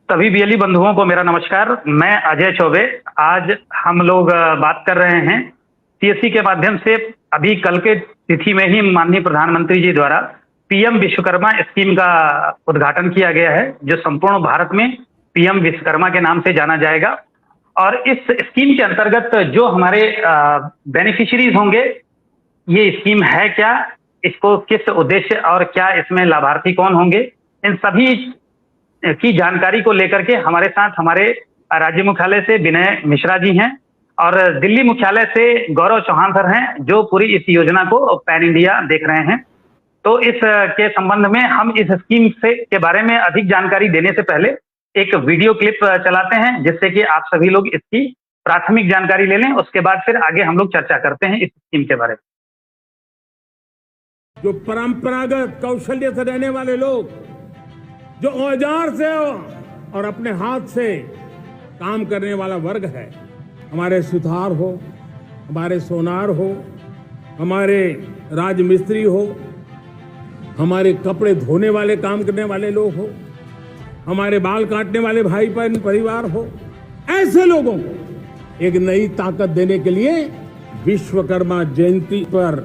सभी बीएलई बंधुओं को मेरा नमस्कार। मैं अजय चौबे। आज हम लोग बात कर रहे हैं सीएससी के माध्यम से। अभी कल के तिथि में ही माननीय प्रधानमंत्री जी द्वारा पीएम विश्वकर्मा स्कीम का उद्घाटन किया गया है, जो संपूर्ण भारत में पीएम विश्वकर्मा के नाम से जाना जाएगा। और इस स्कीम के अंतर्गत जो हमारे बेनिफिशियरीज होंगे, ये स्कीम है क्या, इसको किस उद्देश्य और क्या इसमें लाभार्थी कौन होंगे, इन सभी की जानकारी को लेकर के हमारे साथ हमारे राज्य मुख्यालय से विनय मिश्रा जी हैं और दिल्ली मुख्यालय से गौरव चौहान सर हैं, जो पूरी इस योजना को पैन इंडिया देख रहे हैं। तो इस के संबंध में हम इस स्कीम से के बारे में अधिक जानकारी देने से पहले एक वीडियो क्लिप चलाते हैं, जिससे कि आप सभी लोग इसकी प्राथमिक जानकारी ले लें। उसके बाद फिर आगे हम लोग चर्चा करते हैं इस स्कीम के बारे में। जो परंपरागत कौशल्य से रहने वाले लोग, जो औजार से और अपने हाथ से काम करने वाला वर्ग है, हमारे सुथार हो, हमारे सोनार हो, हमारे राजमिस्त्री हो, हमारे कपड़े धोने वाले काम करने वाले लोग हो, हमारे बाल काटने वाले भाई बहन परिवार हो, ऐसे लोगों को एक नई ताकत देने के लिए विश्वकर्मा जयंती पर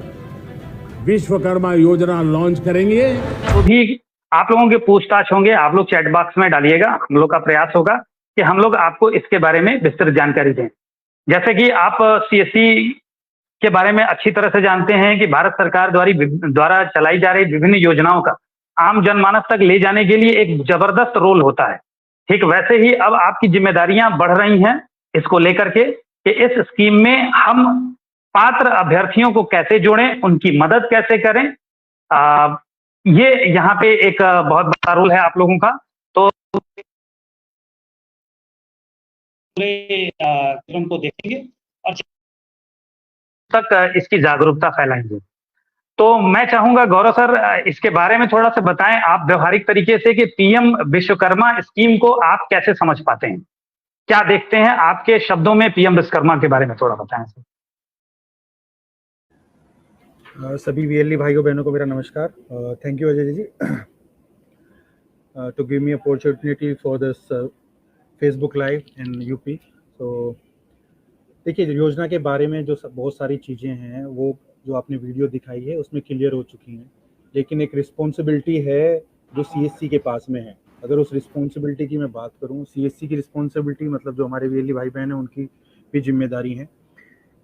विश्वकर्मा योजना लॉन्च करेंगे। तो भी आप लोगों के पूछताछ होंगे, आप लोग चैट बॉक्स में डालिएगा। हम लोग का प्रयास होगा कि हम लोग आपको इसके बारे में विस्तृत जानकारी दें। जैसे कि आप सीएससी के बारे में अच्छी तरह से जानते हैं कि भारत सरकार द्वारा चलाई जा रही विभिन्न योजनाओं का आम जनमानस तक ले जाने के लिए एक जबरदस्त रोल होता है। ठीक वैसे ही अब आपकी जिम्मेदारियां बढ़ रही हैं इसको लेकर के कि इस स्कीम में हम पात्र अभ्यर्थियों को कैसे जोड़ें, उनकी मदद कैसे करें। ये यहाँ पे एक बहुत बड़ा रोल है आप लोगों का। तो क्रम को देखेंगे और तक इसकी जागरूकता फैलाएंगे। तो मैं चाहूंगा गौरव सर, इसके बारे में थोड़ा सा बताएं आप व्यवहारिक तरीके से कि पीएम विश्वकर्मा स्कीम को आप कैसे समझ पाते हैं, क्या देखते हैं आपके शब्दों में पीएम विश्वकर्मा के बारे में थोड़ा बताएं सर। सभी वीएलई भाइयों बहनों को मेरा नमस्कार। Thank you Ajay ji to give me opportunity for this Facebook live in UP. तो देखिए, योजना के बारे में जो बहुत सारी चीज़ें हैं वो जो आपने वीडियो दिखाई है उसमें क्लियर हो चुकी हैं, लेकिन एक रिस्पॉन्सिबिलिटी है जो सीएससी के पास में है। अगर उस रिस्पॉन्सिबिलिटी की मैं बात करूं, सीएससी की रिस्पॉन्सिबिलिटी मतलब जो हमारे वीएलई भाई बहन हैं उनकी भी जिम्मेदारी है।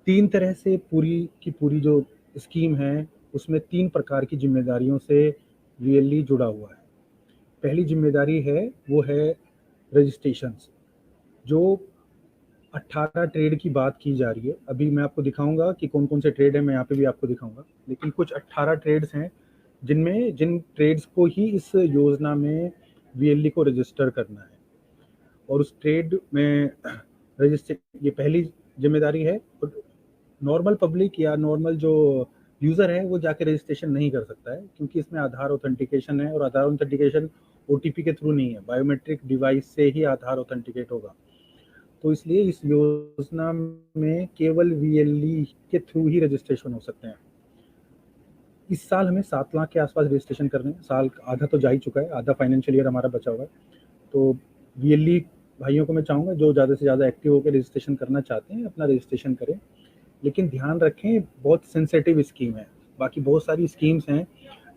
तीन तरह से पूरी की पूरी जो स्कीम है उसमें तीन प्रकार की जिम्मेदारियों से वीएलई जुड़ा हुआ है। पहली जिम्मेदारी है वो है रजिस्ट्रेशन, जो 18 ट्रेड की बात की जा रही है। अभी मैं आपको दिखाऊंगा कि कौन कौन से ट्रेड है, मैं यहाँ पे भी आपको दिखाऊंगा, लेकिन कुछ 18 ट्रेड्स हैं जिन ट्रेड्स को ही इस योजना में वीएलई को रजिस्टर करना है। और उस ट्रेड में रजिस्टर, ये पहली जिम्मेदारी है। नॉर्मल पब्लिक या नॉर्मल जो यूज़र है वो जाके रजिस्ट्रेशन नहीं कर सकता है, क्योंकि इसमें आधार ऑथेंटिकेशन है और आधार ऑथेंटिकेशन ओटीपी के थ्रू नहीं है, बायोमेट्रिक डिवाइस से ही आधार ऑथेंटिकेट होगा। तो इसलिए इस योजना में केवल वीएलई के थ्रू ही रजिस्ट्रेशन हो सकते हैं। इस साल हमें 7 लाख के आसपास रजिस्ट्रेशन करने हैं। साल आधा तो जा ही चुका है, आधा फाइनेंशियल ईयर हमारा बचा हुआ है। तो वीएलई भाइयों को मैं चाहूँगा जो ज़्यादा से ज़्यादा एक्टिव होकर रजिस्ट्रेशन करना चाहते हैं अपना रजिस्ट्रेशन करें, लेकिन ध्यान रखें बहुत सेंसिटिव स्कीम है। बाकी बहुत सारी स्कीम्स हैं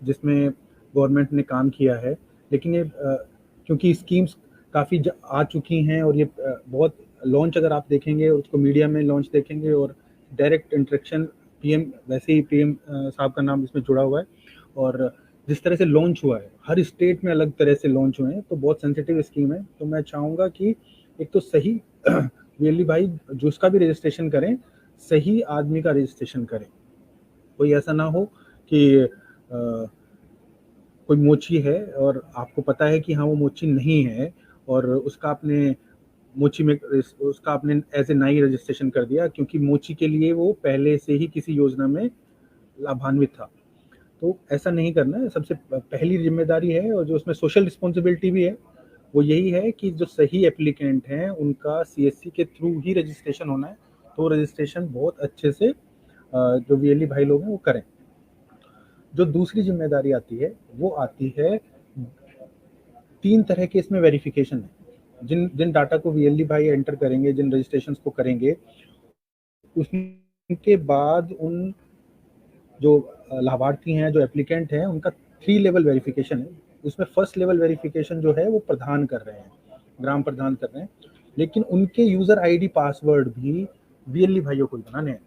जिसमें गवर्नमेंट ने काम किया है, लेकिन ये क्योंकि स्कीम्स काफ़ी आ चुकी हैं और ये बहुत लॉन्च अगर आप देखेंगे उसको मीडिया में लॉन्च देखेंगे और डायरेक्ट इंटरेक्शन पीएम, वैसे ही पीएम साहब का नाम इसमें जुड़ा हुआ है और जिस तरह से लॉन्च हुआ है हर स्टेट में अलग तरह से लॉन्च हुए हैं, तो बहुत सेंसिटिव स्कीम है। तो मैं चाहूँगा कि एक तो सही वीएलई भाई जो इसका भी रजिस्ट्रेशन करें, सही आदमी का रजिस्ट्रेशन करें। कोई ऐसा ना हो कि कोई मोची है और आपको पता है कि हाँ वो मोची नहीं है और उसका आपने मोची में उसका आपने एज ए नाई रजिस्ट्रेशन कर दिया, क्योंकि मोची के लिए वो पहले से ही किसी योजना में लाभान्वित था। तो ऐसा नहीं करना है। सबसे पहली जिम्मेदारी है और जो उसमें सोशल रिस्पॉन्सिबिलिटी भी है वो यही है कि जो सही एप्लीकेंट हैं उनका सीएससी के थ्रू ही रजिस्ट्रेशन होना है। तो रजिस्ट्रेशन बहुत अच्छे से जो वीएलई भाई लोग हैं वो करें। जो दूसरी जिम्मेदारी आती है वो आती है, 3 तरह के इसमें वेरिफिकेशन है। जिन जिन डाटा को वीएलई भाई एंटर करेंगे, जिन रजिस्ट्रेशन को करेंगे, उसके बाद उन जो लाभार्थी हैं, जो एप्लीकेंट हैं, उनका 3 लेवल वेरिफिकेशन है। उसमें फर्स्ट लेवल वेरिफिकेशन जो है वो प्रधान कर रहे हैं, ग्राम प्रधान कर रहे हैं, लेकिन उनके यूजर आईडी पासवर्ड भी वीएलई भाइयों को बनाने हैं।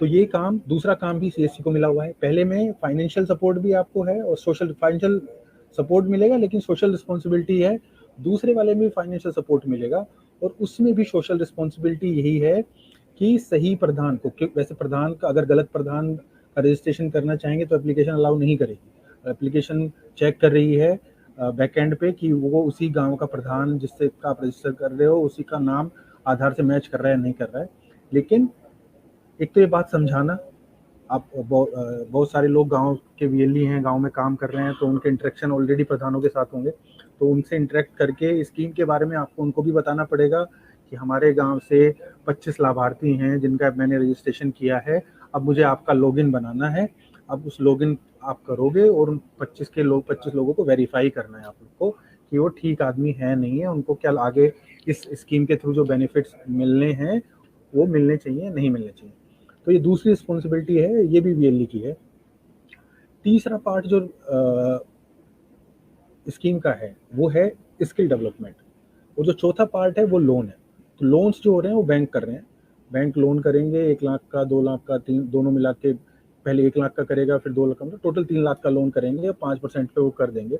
तो ये काम, दूसरा काम भी सीएससी को मिला हुआ है। पहले में फाइनेंशियल सपोर्ट भी आपको है और फाइनेंशियल सपोर्ट मिलेगा, लेकिन सोशल रिस्पॉन्सिबिलिटी है। दूसरे वाले में फाइनेंशियल सपोर्ट मिलेगा और उसमें भी सोशल रिस्पॉन्सिबिलिटी यही है कि सही प्रधान को, वैसे प्रधान का अगर गलत प्रधान का रजिस्ट्रेशन करना चाहेंगे तो एप्लीकेशन अलाउ नहीं करेगी। एप्लीकेशन चेक कर रही है बैकएंड पे कि वो उसी गांव का प्रधान जिससे का आप रजिस्टर कर रहे हो, उसी का नाम आधार से मैच कर रहा है नहीं कर रहा है। लेकिन एक तो ये बात समझाना, आप बहुत सारे लोग गांव के वीएलई हैं, गांव में काम कर रहे हैं, तो उनके इंटरेक्शन ऑलरेडी प्रधानों के साथ होंगे, तो उनसे इंटरेक्ट करके स्कीम के बारे में आपको उनको भी बताना पड़ेगा कि हमारे गांव से 25 लाभार्थी हैं जिनका मैंने रजिस्ट्रेशन किया है, अब मुझे आपका लॉगिन बनाना है। अब उस लॉगिन आप करोगे और उन 25 लोगों को वेरीफाई करना है आप लोग को कि वो ठीक आदमी है नहीं है, उनको क्या आगे इस स्कीम के थ्रू जो बेनिफिट्स मिलने हैं वो मिलने चाहिए नहीं मिलने चाहिए। तो ये दूसरी रिस्पॉन्सिबिलिटी है, ये भी वीएलई की है। तीसरा पार्ट जो स्कीम का है वो है स्किल डेवलपमेंट, और जो चौथा पार्ट है वो लोन है। तो लोन्स जो हो रहे हैं वो बैंक कर रहे हैं, बैंक लोन करेंगे 1 लाख का, 2 लाख का, 3 दोनों मिला के, पहले 1 लाख का करेगा फिर 2 लाख का, टोटल 3 लाख का लोन करेंगे, 5% पे वो कर देंगे।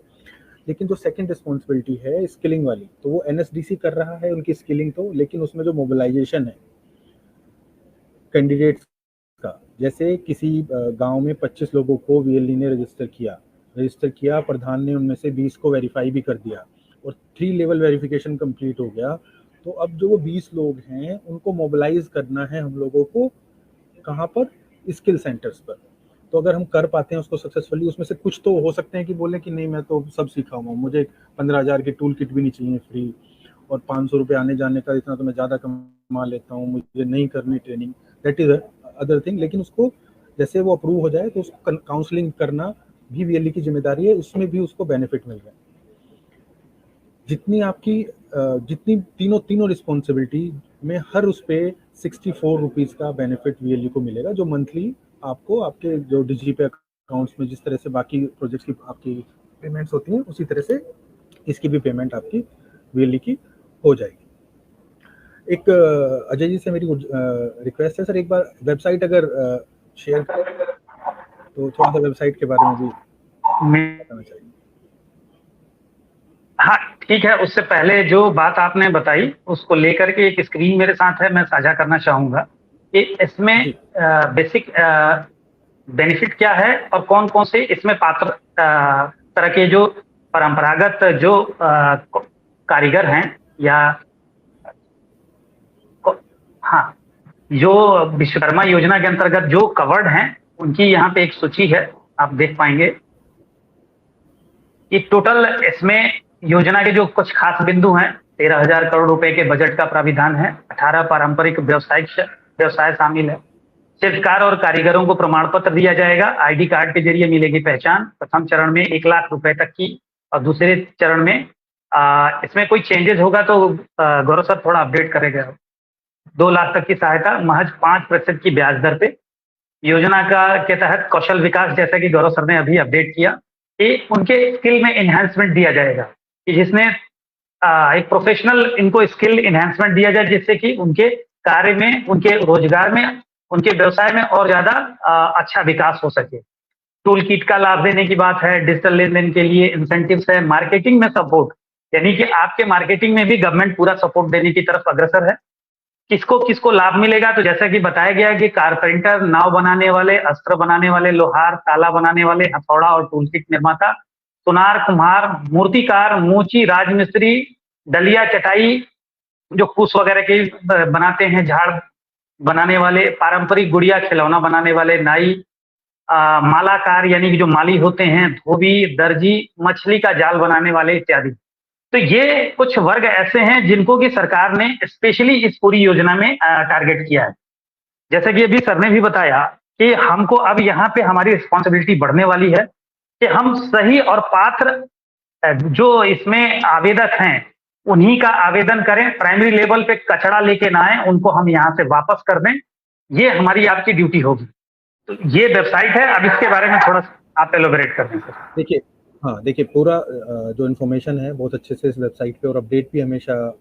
लेकिन जो सेकंड रिस्पॉन्सिबिलिटी है स्किलिंग वाली, तो वो एनएसडीसी कर रहा है उनकी स्किलिंग, तो लेकिन उसमें जो मोबिलाइजेशन है कैंडिडेट्स का, जैसे किसी गांव में 25 लोगों को वीएलई ने रजिस्टर किया, प्रधान ने उनमें से 20 को वेरीफाई भी कर दिया और 3 लेवल वेरिफिकेशन कंप्लीट हो गया। तो अब जो वो 20 लोग हैं उनको मोबिलाइज करना है हम लोगों को, कहाँ पर? स्किल सेंटर्स पर। तो अगर हम कर पाते हैं उसको सक्सेसफुली, उसमें से कुछ तो हो सकते हैं कि बोले कि नहीं मैं तो सब सीखा हुआ हूँ, मुझे 15,000 की टूल किट भी नहीं चाहिए फ्री, और 500 रुपये आने जाने का इतना तो मैं ज़्यादा कमा लेता हूँ, मुझे नहीं करनी training, that is other thing. लेकिन उसको जैसे वो अप्रूव हो जाए तो उसको काउंसलिंग करना भी वीएलई की जिम्मेदारी है, उसमें भी उसको बेनिफिट मिल रहा है। जितनी आपकी जितनी तीनों रिस्पॉन्सिबिलिटी में हर उस पे 64 रुपीज़ का बेनिफिट वीएलई को मिलेगा, जो मंथली आपको आपके जो डिजीपे अकाउंट्स में जिस तरह से बाकी प्रोजेक्ट्स की आपकी पेमेंट्स होती हैं उसी तरह से इसकी भी पेमेंट आपकी वीएलई की हो जाएगी। एक अजय जी से मेरी रिक्वेस्ट है सर, एक बार वेबसाइट अगर शेयर करें तो थोड़ा सा वेबसाइट के बारे में भी बताना चाहिए। हाँ ठीक है, उससे पहले जो बात आपने बताई उसको लेकर के एक स्क्रीन मेरे साथ है, मैं साझा करना चाहूंगा कि इसमें बेसिक बेनिफिट क्या है और कौन कौन से इसमें पात्र तरह के जो परंपरागत जो कारीगर हैं या हाँ जो विश्वकर्मा योजना के अंतर्गत जो कवर्ड हैं उनकी यहाँ पे एक सूची है, आप देख पाएंगे। ये टोटल इसमें योजना के जो कुछ खास बिंदु हैं, 13,000 करोड़ रुपए के बजट का प्राविधान है, 18 पारंपरिक व्यवसाय शामिल है, शिल्पकार और कारीगरों को प्रमाण पत्र दिया जाएगा, आईडी कार्ड के जरिए मिलेगी पहचान, प्रथम चरण में 1 लाख रुपए तक की, और दूसरे चरण में इसमें कोई चेंजेस होगा तो गौरव सर थोड़ा अपडेट करेगा, 2 लाख तक की सहायता महज 5% की ब्याज दर पे। योजना के तहत कौशल विकास, जैसा कि गौरव सर ने अभी अपडेट किया, कि उनके स्किल में एनहांसमेंट दिया जाएगा, कि जिसमें एक प्रोफेशनल इनको स्किल एनहांसमेंट दिया जाए, जिससे कि उनके कार्य में, उनके रोजगार में, उनके व्यवसाय में और ज्यादा अच्छा विकास हो सके। टूल किट का लाभ देने की बात है, डिजिटल लेन देन के लिए इंसेंटिव्स है, मार्केटिंग में सपोर्ट, यानी कि आपके मार्केटिंग में भी गवर्नमेंट पूरा सपोर्ट देने की तरफ अग्रसर है। किसको किसको लाभ मिलेगा, तो जैसा कि बताया गया है कि कारपेंटर, नाव बनाने वाले, अस्त्र बनाने वाले, लोहार, ताला बनाने वाले, हथौड़ा और टूल किट निर्माता, सुनार, कुम्हार, मूर्तिकार, मोची, राजमिस्त्री, डलिया, चटाई जो कुश वगैरह के बनाते हैं, झाड़ बनाने वाले, पारंपरिक गुड़िया खिलौना बनाने वाले, नाई, मालाकार यानी कि जो माली होते हैं, धोबी, दर्जी, मछली का जाल बनाने वाले इत्यादि। तो ये कुछ वर्ग ऐसे हैं जिनको कि सरकार ने स्पेशली इस पूरी योजना में टारगेट किया है। जैसे कि अभी सर ने भी बताया कि हमको अब यहाँ पे हमारी रिस्पॉन्सिबिलिटी बढ़ने वाली है कि हम सही और पात्र जो इसमें आवेदक हैं उन्हीं का आवेदन करें, प्राइमरी लेवल पे कचरा लेके ना आए, उनको हम यहाँ से वापस कर दें, ये हमारी आपकी ड्यूटी होगी। तो ये वेबसाइट है, अब इसके बारे में थोड़ा आप एलोबरेट कर दें सर। देखिए, हाँ देखिए, पूरा जो इन्फॉर्मेशन है बहुत अच्छे से इस वेबसाइट पे, और अपडेट भी हमेशा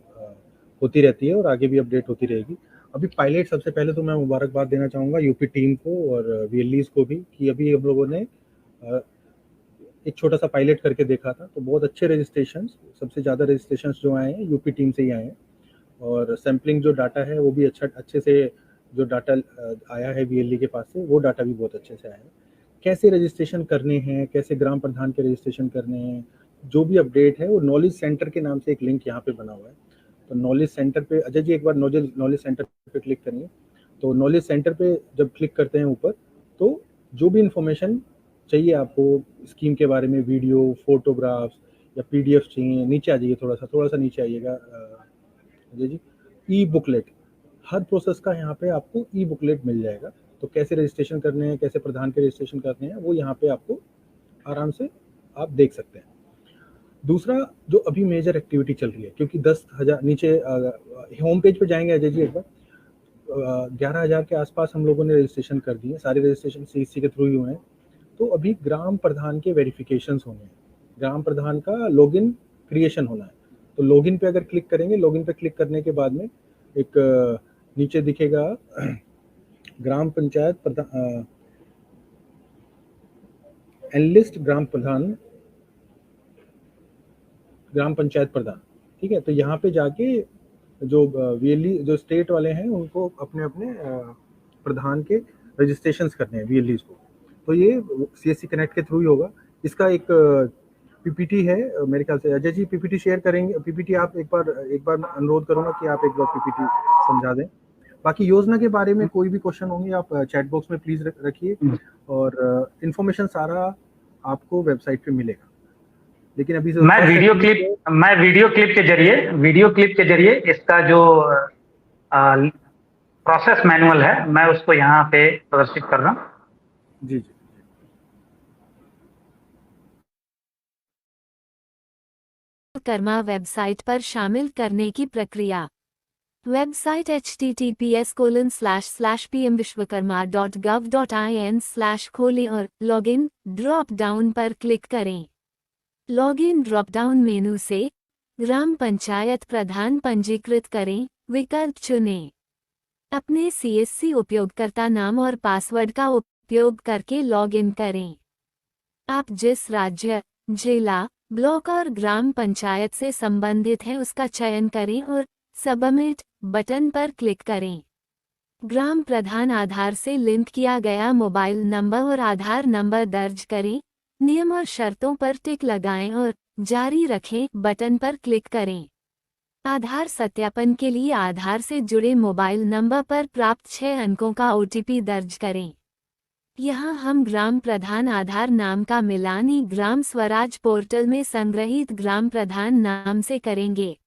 होती रहती है और आगे भी अपडेट होती रहेगी। अभी पायलट, सबसे पहले तो मैं मुबारकबाद देना चाहूँगा यूपी टीम को और वीएलईज को भी, कि अभी हम लोगों ने एक छोटा सा पायलट करके देखा था, तो बहुत अच्छे रजिस्ट्रेशन, सबसे ज़्यादा रजिस्ट्रेशन जो आए हैं यूपी टीम से ही आए हैं, और सैम्पलिंग जो डाटा है वो भी अच्छे से जो डाटा आया है वीएलई के पास से, वो डाटा भी बहुत अच्छे से आया है। कैसे रजिस्ट्रेशन करने हैं, कैसे ग्राम प्रधान के रजिस्ट्रेशन करने हैं, जो भी अपडेट है वो नॉलेज सेंटर के नाम से एक लिंक यहाँ पे बना हुआ है। तो नॉलेज सेंटर पे अजय जी एक बार नॉलेज सेंटर पे क्लिक करिए। तो नॉलेज सेंटर पे जब क्लिक करते हैं ऊपर, तो जो भी इंफॉर्मेशन चाहिए आपको स्कीम के बारे में, वीडियो, फोटोग्राफ्स या पीडीएफ चाहिए, नीचे आ जाइए, थोड़ा सा नीचे आइएगा अजय जी। ई बुकलेट, हर प्रोसेस का यहाँ पे आपको ई बुकलेट मिल जाएगा। तो कैसे रजिस्ट्रेशन करने हैं, कैसे प्रधान के रजिस्ट्रेशन करने हैं, वो यहाँ पे आपको आराम से आप देख सकते हैं। दूसरा, जो अभी मेजर एक्टिविटी चल रही है, क्योंकि 10,000 नीचे होम पेज पे जाएंगे अजय जी एक बार, 11,000 के आसपास हम लोगों ने रजिस्ट्रेशन कर दिए, सारे रजिस्ट्रेशन सीएससी के थ्रू ही हुए हैं। तो अभी ग्राम प्रधान के वेरिफिकेशन होने हैं, ग्राम प्रधान का लॉगिन क्रिएशन होना है। तो लॉगिन पे अगर क्लिक करेंगे, लॉगिन पे क्लिक करने के बाद में एक नीचे दिखेगा ग्राम पंचायत प्रधान, एनलिस्ट ग्राम प्रधान, ग्राम पंचायत प्रधान, ठीक है। तो यहाँ पे जाके जो वीएलई जो स्टेट वाले हैं उनको अपने अपने प्रधान के रजिस्ट्रेशन करने हैं वीएलईज को। तो ये सीएससी कनेक्ट के थ्रू ही होगा। इसका एक पीपीटी है मेरे ख्याल से, अजय जी पीपीटी शेयर करेंगे। पीपीटी आप एक बार अनुरोध करूंगा कि आप एक बार पीपीटी समझा दें। बाकी योजना के बारे में कोई भी क्वेश्चन होंगे आप चैट बॉक्स में प्लीज रखिए, और इन्फॉर्मेशन सारा आपको वेबसाइट पे मिलेगा। लेकिन अभी मैं वीडियो क्लिप के जरिए इसका जो प्रोसेस मैनुअल है, मैं उसको यहाँ पे प्रदर्शित कर रहा हूँ। जी जी। कर्मा वेबसाइट पर शामिल करने की प्रक्रिया। वेबसाइट https://pmvishwakarma.gov.in/ खोलें और लॉगिन ड्रॉप डाउन पर क्लिक करें। लॉगिन ड्रॉप डाउन मेनू से ग्राम पंचायत प्रधान पंजीकृत करें विकल्प चुनें। अपने सीएससी उपयोगकर्ता नाम और पासवर्ड का उपयोग करके लॉगिन करें। आप जिस राज्य, जिला, ब्लॉक और ग्राम पंचायत से संबंधित हैं उसका चयन करें और सबमिट बटन पर क्लिक करें। ग्राम प्रधान आधार से लिंक किया गया मोबाइल नंबर और आधार नंबर दर्ज करें। नियम और शर्तों पर टिक लगाएं और जारी रखें बटन पर क्लिक करें। आधार सत्यापन के लिए आधार से जुड़े मोबाइल नंबर पर प्राप्त 6 अंकों का ओटीपी दर्ज करें। यहाँ हम ग्राम प्रधान आधार नाम का मिलान ई ग्राम स्वराज पोर्टल में संग्रहित ग्राम प्रधान नाम से करेंगे।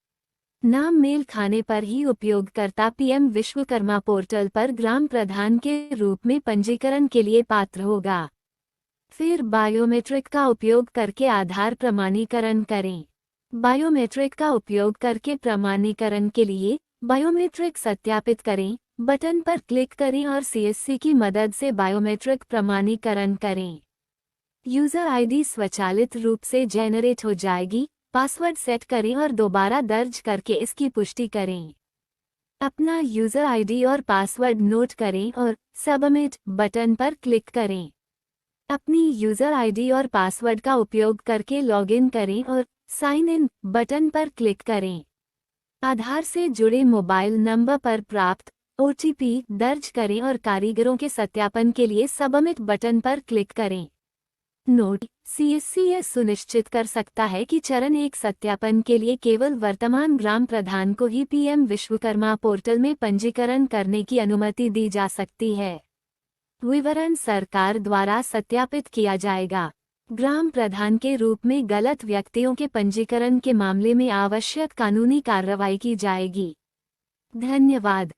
नाम मेल खाने पर ही उपयोगकर्ता पीएम विश्वकर्मा पोर्टल पर ग्राम प्रधान के रूप में पंजीकरण के लिए पात्र होगा। फिर बायोमेट्रिक का उपयोग करके आधार प्रमाणीकरण करें। बायोमेट्रिक का उपयोग करके प्रमाणीकरण के लिए बायोमेट्रिक सत्यापित करें बटन पर क्लिक करें और सीएससी की मदद से बायोमेट्रिक प्रमाणीकरण करें। यूजर आईडी स्वचालित रूप से जेनरेट हो जाएगी। पासवर्ड सेट करें और दोबारा दर्ज करके इसकी पुष्टि करें। अपना यूजर आईडी और पासवर्ड नोट करें और सबमिट बटन पर क्लिक करें। अपनी यूजर आईडी और पासवर्ड का उपयोग करके लॉगिन करें और साइन इन बटन पर क्लिक करें। आधार से जुड़े मोबाइल नंबर पर प्राप्त ओटीपी दर्ज करें और कारीगरों के सत्यापन के लिए सबमिट बटन पर क्लिक करें। नोट: सीएससी यह सुनिश्चित कर सकता है कि चरण 1 सत्यापन के लिए केवल वर्तमान ग्राम प्रधान को ही पीएम विश्वकर्मा पोर्टल में पंजीकरण करने की अनुमति दी जा सकती है। विवरण सरकार द्वारा सत्यापित किया जाएगा। ग्राम प्रधान के रूप में गलत व्यक्तियों के पंजीकरण के मामले में आवश्यक कानूनी कार्रवाई की जाएगी। धन्यवाद।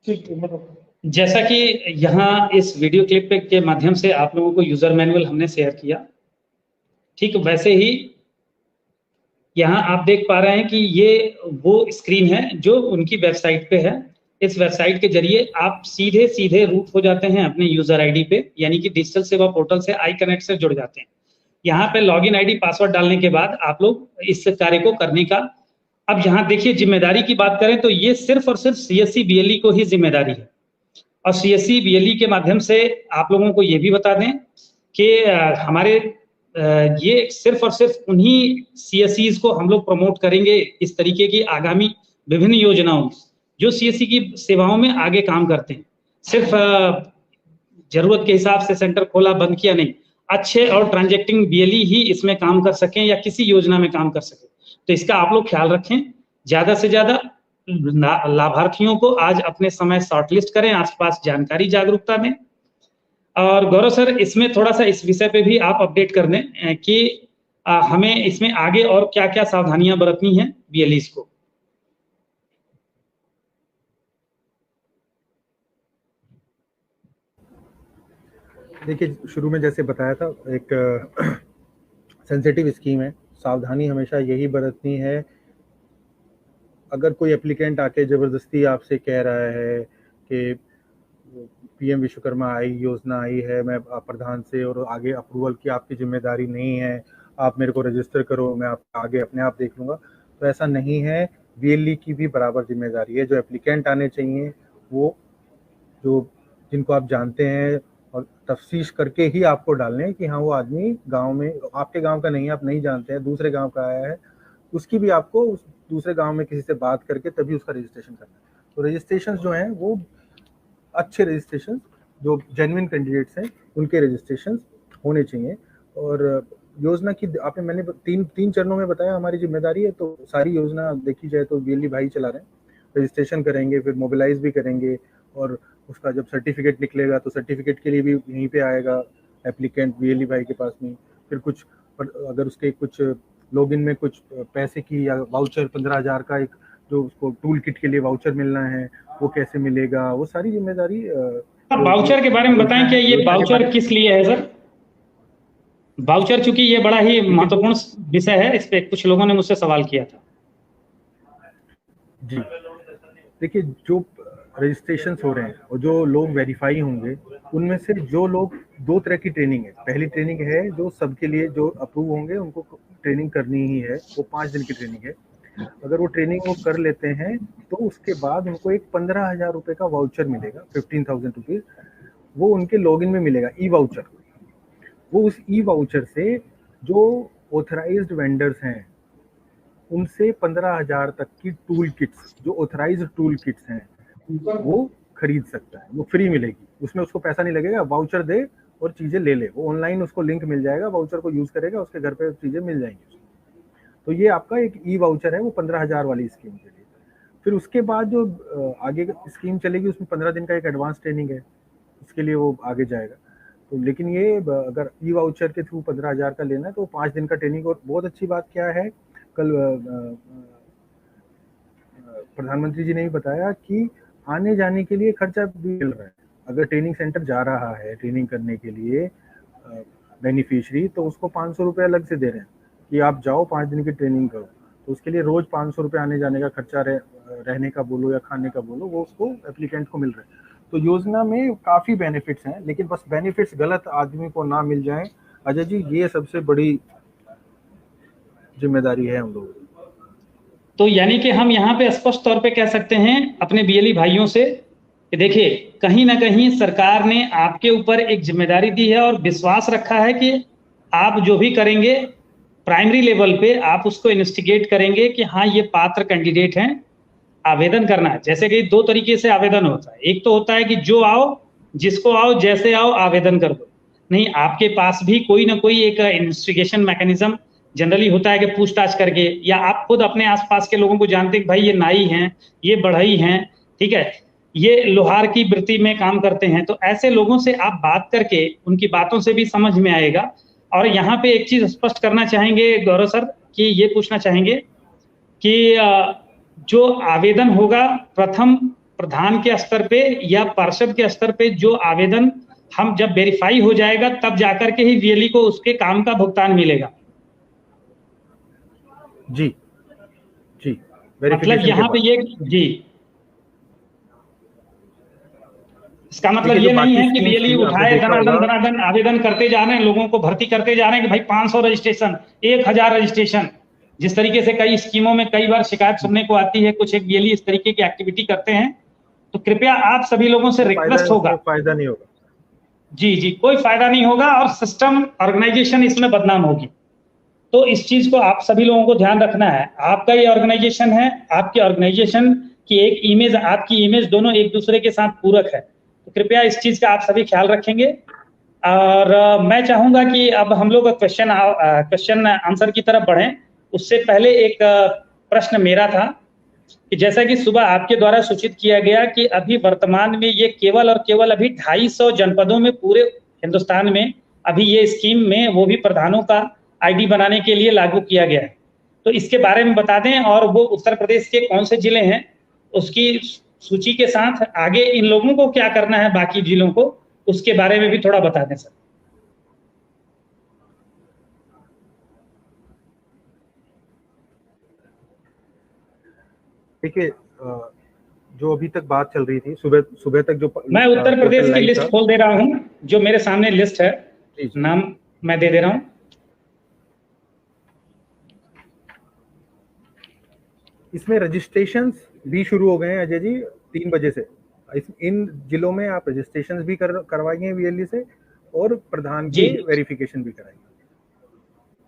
ठीक है, मतलब जैसा कि यहाँ इस वीडियो क्लिप के माध्यम से आप लोगों को यूजर मैनुअल हमने शेयर किया, ठीक वैसे ही यहाँ आप देख पा रहे हैं कि ये वो स्क्रीन है जो उनकी वेबसाइट पे है। इस वेबसाइट के जरिए आप सीधे सीधे रूट हो जाते हैं अपने यूजर आईडी पे, यानी कि डिजिटल सेवा पोर्टल से आई कनेक्ट से जुड़ जाते हैं। यहाँ पे लॉगिन आईडी पासवर्ड डालने के बाद आप लोग इस कार्य को करने का, अब यहाँ देखिए जिम्मेदारी की बात करें तो ये सिर्फ और सिर्फ CSC BLE को ही जिम्मेदारी है। और CSC BLE के माध्यम से आप लोगों को ये भी बता दें कि हमारे ये सिर्फ और सिर्फ उन्हीं CSCs को हम लोग प्रमोट करेंगे इस तरीके की आगामी विभिन्न योजनाओं जो CSC की सेवाओं में आगे काम करते हैं। सिर्फ जरूरत के हिसाब से सेंटर खोला बंद किया नहीं, अच्छे और ट्रांजैक्टिंग BLE ही इसमें काम कर सकें या किसी योजना में काम कर सकें। तो इसका आप लोग ख्याल रखें, ज्यादा से ज्यादा लाभार्थियों को आज अपने समय शॉर्टलिस्ट करें आसपास जानकारी जागरूकता में। और गौरव सर, इसमें थोड़ा सा इस विषय पे भी आप अपडेट कर दें कि हमें इसमें आगे और क्या क्या सावधानियां बरतनी है BLEs को। देखिए, शुरू में जैसे बताया था, एक सेंसिटिव स्कीम है, सावधानी हमेशा यही बरतनी है। अगर कोई एप्लीकेंट आके ज़बरदस्ती आपसे कह रहा है कि PM विश्वकर्मा आई योजना आई है, मैं प्रधान से, और आगे अप्रूवल की आपकी जिम्मेदारी नहीं है, आप मेरे को रजिस्टर करो, मैं आप आगे अपने आप देख लूँगा, तो ऐसा नहीं है। BLE की भी बराबर जिम्मेदारी है। जो एप्लीकेंट आने चाहिए वो जो जिनको आप जानते हैं और तफ्तीश करके ही आपको डालने हैं कि हाँ वो आदमी गांव में, आपके गांव का नहीं, आप नहीं जानते हैं, दूसरे गांव का आया है, उसकी भी आपको उस दूसरे गांव में किसी से बात करके तभी उसका रजिस्ट्रेशन करना है। तो रजिस्ट्रेशन जो हैं वो अच्छे रजिस्ट्रेशन, जो जेन्युइन कैंडिडेट्स हैं उनके रजिस्ट्रेशन होने चाहिए। और योजना की आपने मैंने तीन चरणों में बताया हमारी जिम्मेदारी है। तो सारी योजना देखी जाए तो BLE भाई चला रहे हैं, रजिस्ट्रेशन करेंगे, फिर मोबिलाइज भी करेंगे, और उसका जब सर्टिफिकेट निकलेगा तो सर्टिफिकेट के लिए भी यहीं पे आएगा एप्लीकेंट BLE भाई के पास में। फिर कुछ अगर उसके कुछ लॉगिन में कुछ पैसे की या वाउचर 15,000 का एक जो उसको टूल किट के लिए वाउचर मिलना है, वो कैसे मिलेगा, वो सारी जिम्मेदारी। वाउचर के बारे में बताएं, क्या ये वाउचर किस लिए है सर? वाउचर, चूंकि ये बड़ा ही महत्वपूर्ण विषय है, इस पे कुछ लोगों ने मुझसे सवाल किया था। जी देखिए, जो रजिस्ट्रेशन हो रहे हैं और जो लोग वेरीफाई होंगे, उनमें से जो लोग, दो तरह की ट्रेनिंग है। पहली ट्रेनिंग है जो सबके लिए, जो अप्रूव होंगे उनको ट्रेनिंग करनी ही है, वो 5 दिन की ट्रेनिंग है। अगर वो ट्रेनिंग वो कर लेते हैं तो उसके बाद उनको एक 15,000 रुपये का वाउचर मिलेगा, 15,000 रुपीज, वो उनके लॉगिन में मिलेगा, ई वाउचर। वो उस ई वाउचर से जो ऑथराइज्ड वेंडर्स हैं उनसे 15,000 तक की टूल किट्स, जो ऑथराइज्ड टूल किट्स हैं, वो खरीद सकता है, वो फ्री मिलेगी, उसमें उसको पैसा नहीं लगेगा। वाउचर दे और चीज़ें ले ले, वो ऑनलाइन उसको लिंक मिल जाएगा, वाउचर को यूज़ करेगा, उसके घर पे चीज़ें मिल जाएंगी। तो ये आपका एक ई वाउचर है, वो 15,000 वाली स्कीम के लिए। फिर उसके बाद जो आगे स्कीम चलेगी उसमें 15 दिन का एक एडवांस ट्रेनिंग है, उसके लिए वो आगे जाएगा। तो लेकिन ये अगर ई वाउचर के थ्रू 15,000 का लेना है तो 5 दिन का ट्रेनिंग। और बहुत अच्छी बात क्या है, कल प्रधानमंत्री जी ने भी बताया कि आने जाने के लिए खर्चा भी मिल रहा है। अगर ट्रेनिंग सेंटर जा रहा है ट्रेनिंग करने के लिए बेनिफिशियरी, तो उसको 500 रुपये अलग से दे रहे हैं कि आप जाओ 5 दिन की ट्रेनिंग करो, तो उसके लिए रोज 500 रुपये आने जाने का खर्चा, रहने का बोलो या खाने का बोलो, वो उसको एप्लीकेंट को मिल रहा है। तो योजना में काफ़ी बेनिफिट्स हैं, लेकिन बस बेनिफिट्स गलत आदमी को ना मिल जाए। अजय जी, ये सबसे बड़ी जिम्मेदारी है हम लोगों की। तो यानी कि हम यहाँ पे स्पष्ट तौर पे कह सकते हैं अपने BLE भाइयों से कि देखिए, कहीं ना कहीं सरकार ने आपके ऊपर एक जिम्मेदारी दी है और विश्वास रखा है कि आप जो भी करेंगे प्राइमरी लेवल पे आप उसको इन्वेस्टिगेट करेंगे कि हाँ ये पात्र कैंडिडेट हैं, आवेदन करना है। जैसे कि 2 तरीके से आवेदन होता है, एक तो होता है कि जो आओ, जिसको आओ, जैसे आओ आवेदन कर दो। नहीं, आपके पास भी कोई ना कोई एक इन्वेस्टिगेशन मैकेनिज्म जनरली होता है कि पूछताछ करके, या आप खुद अपने आसपास के लोगों को जानते हैं कि भाई ये नाई हैं, ये बढ़ई हैं, ठीक है, ये लोहार की वृत्ति में काम करते हैं, तो ऐसे लोगों से आप बात करके उनकी बातों से भी समझ में आएगा। और यहाँ पे एक चीज स्पष्ट करना चाहेंगे गौरव सर, कि ये पूछना चाहेंगे कि जो आवेदन होगा प्रथम प्रधान के स्तर पे या पार्षद के स्तर पे जो आवेदन हम जब वेरीफाई हो जाएगा तब जाकर के ही वीएलई को उसके काम का भुगतान मिलेगा। जी जी, मतलब यहाँ पे ये जी, इसका मतलब ये नहीं है कि वीएलई उठाए धनाधन आवेदन करते जा रहे हैं, लोगों को भर्ती करते जा रहे हैं कि भाई 500 रजिस्ट्रेशन, 1000 रजिस्ट्रेशन, जिस तरीके से कई स्कीमों में कई बार शिकायत सुनने को आती है, कुछ एक वीएलई इस तरीके की एक्टिविटी करते हैं। तो कृपया आप सभी लोगों से रिक्वेस्ट होगा, फायदा नहीं होगा। जी जी, कोई फायदा नहीं होगा और सिस्टम ऑर्गेनाइजेशन इसमें बदनाम होगी। तो इस चीज को आप सभी लोगों को ध्यान रखना है। आपका ये ऑर्गेनाइजेशन है, आपके ऑर्गेनाइजेशन की एक इमेज, आपकी इमेज दोनों एक दूसरे के साथ पूरक है। तो कृपया इस चीज का आप सभी ख्याल रखेंगे। और मैं चाहूंगा कि अब हम लोग क्वेश्चन आंसर की तरफ बढ़ें। उससे पहले एक प्रश्न मेरा था कि जैसा कि सुबह आपके द्वारा सूचित किया गया कि अभी वर्तमान में ये केवल और केवल अभी 250 जनपदों में पूरे हिंदुस्तान में अभी ये स्कीम में वो भी प्रधानों का आईडी बनाने के लिए लागू किया गया है। तो इसके बारे में बता दें, और वो उत्तर प्रदेश के कौन से जिले हैं उसकी सूची के साथ आगे इन लोगों को क्या करना है बाकी जिलों को, उसके बारे में भी थोड़ा बता दें सर। देखिए, जो अभी तक बात चल रही थी सुबह तक, जो मैं उत्तर प्रदेश की लिस्ट खोल दे रहा हूं, जो मेरे सामने लिस्ट है, नाम मैं दे दे रहा हूं। इसमें रजिस्ट्रेशंस भी शुरू हो गए हैं अजय जी 3 बजे से। इन जिलों में आप रजिस्ट्रेशंस भी करवाएंगे वीएलई से और प्रधान की वेरिफिकेशन भी कराएंगे।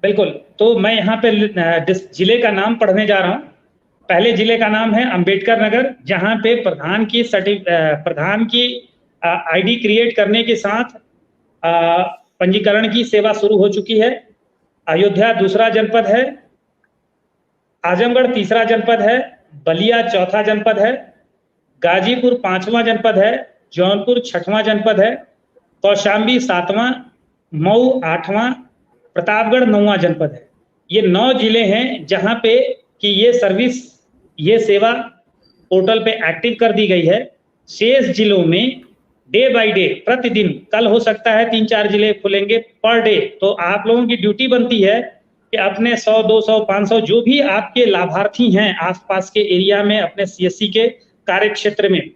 बिल्कुल, तो मैं यहाँ पे जिले का नाम पढ़ने जा रहा हूँ। पहले जिले का नाम है अंबेडकर नगर, जहाँ पे प्रधान की आईडी क्रिएट करने के साथ पंजीकरण की सेवा शुरू हो चुकी है। अयोध्या दूसरा जनपद है, आजमगढ़ तीसरा जनपद है, बलिया चौथा जनपद है, गाजीपुर 5वां जनपद है, जौनपुर 6वां जनपद है, कौशाम्बी 7वां, मऊ 8वां, प्रतापगढ़ 9वां जनपद है। ये 9 जिले हैं जहां पे कि ये सर्विस, ये सेवा पोर्टल पे एक्टिव कर दी गई है। शेष जिलों में डे बाय डे, प्रतिदिन, कल हो सकता है 3-4 जिले खुलेंगे पर डे, तो आप लोगों की ड्यूटी बनती है कि अपने 100, 200, 500 जो भी आपके लाभार्थी हैं आसपास के एरिया में, अपने सीएससी के कार्य क्षेत्र में,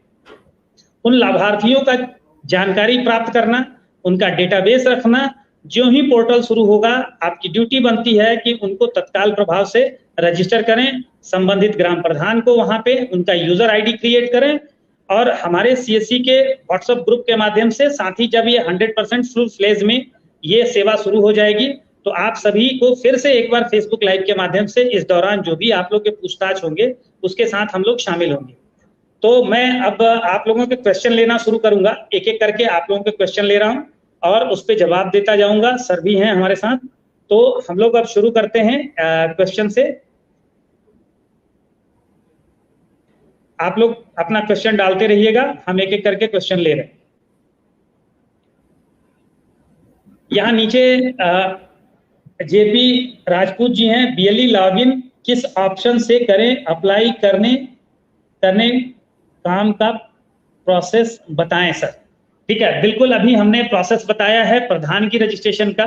उन लाभार्थियों का जानकारी प्राप्त करना, उनका डेटाबेस रखना। जो ही पोर्टल शुरू होगा आपकी ड्यूटी बनती है कि उनको तत्काल प्रभाव से रजिस्टर करें, संबंधित ग्राम प्रधान को वहां पे उनका यूजर आईडी क्रिएट करें, और हमारे सीएससी के व्हाट्सएप ग्रुप के माध्यम से, साथ ही जब ये 100% फुल फ्लेज में ये सेवा शुरू हो जाएगी तो आप सभी को फिर से एक बार फेसबुक लाइव के माध्यम से इस दौरान जो भी आप लोग के पूछताछ होंगे उसके साथ हम लोग शामिल होंगे। तो मैं अब आप लोगों के क्वेश्चन लेना शुरू करूंगा, एक एक करके आप लोगों के क्वेश्चन ले रहा हूं और उस पर जवाब देता जाऊंगा। सर भी हैं हमारे साथ, तो हम लोग अब शुरू करते हैं क्वेश्चन से। आप लोग अपना क्वेश्चन डालते रहिएगा, हम एक एक करके क्वेश्चन ले रहे हैं। यहाँ नीचे जेपी राजपूत जी हैं, बीएलई लॉगिन किस ऑप्शन से करें, अप्लाई करने काम का प्रोसेस बताएं सर। ठीक है, बिल्कुल, अभी हमने प्रोसेस बताया है प्रधान की रजिस्ट्रेशन का,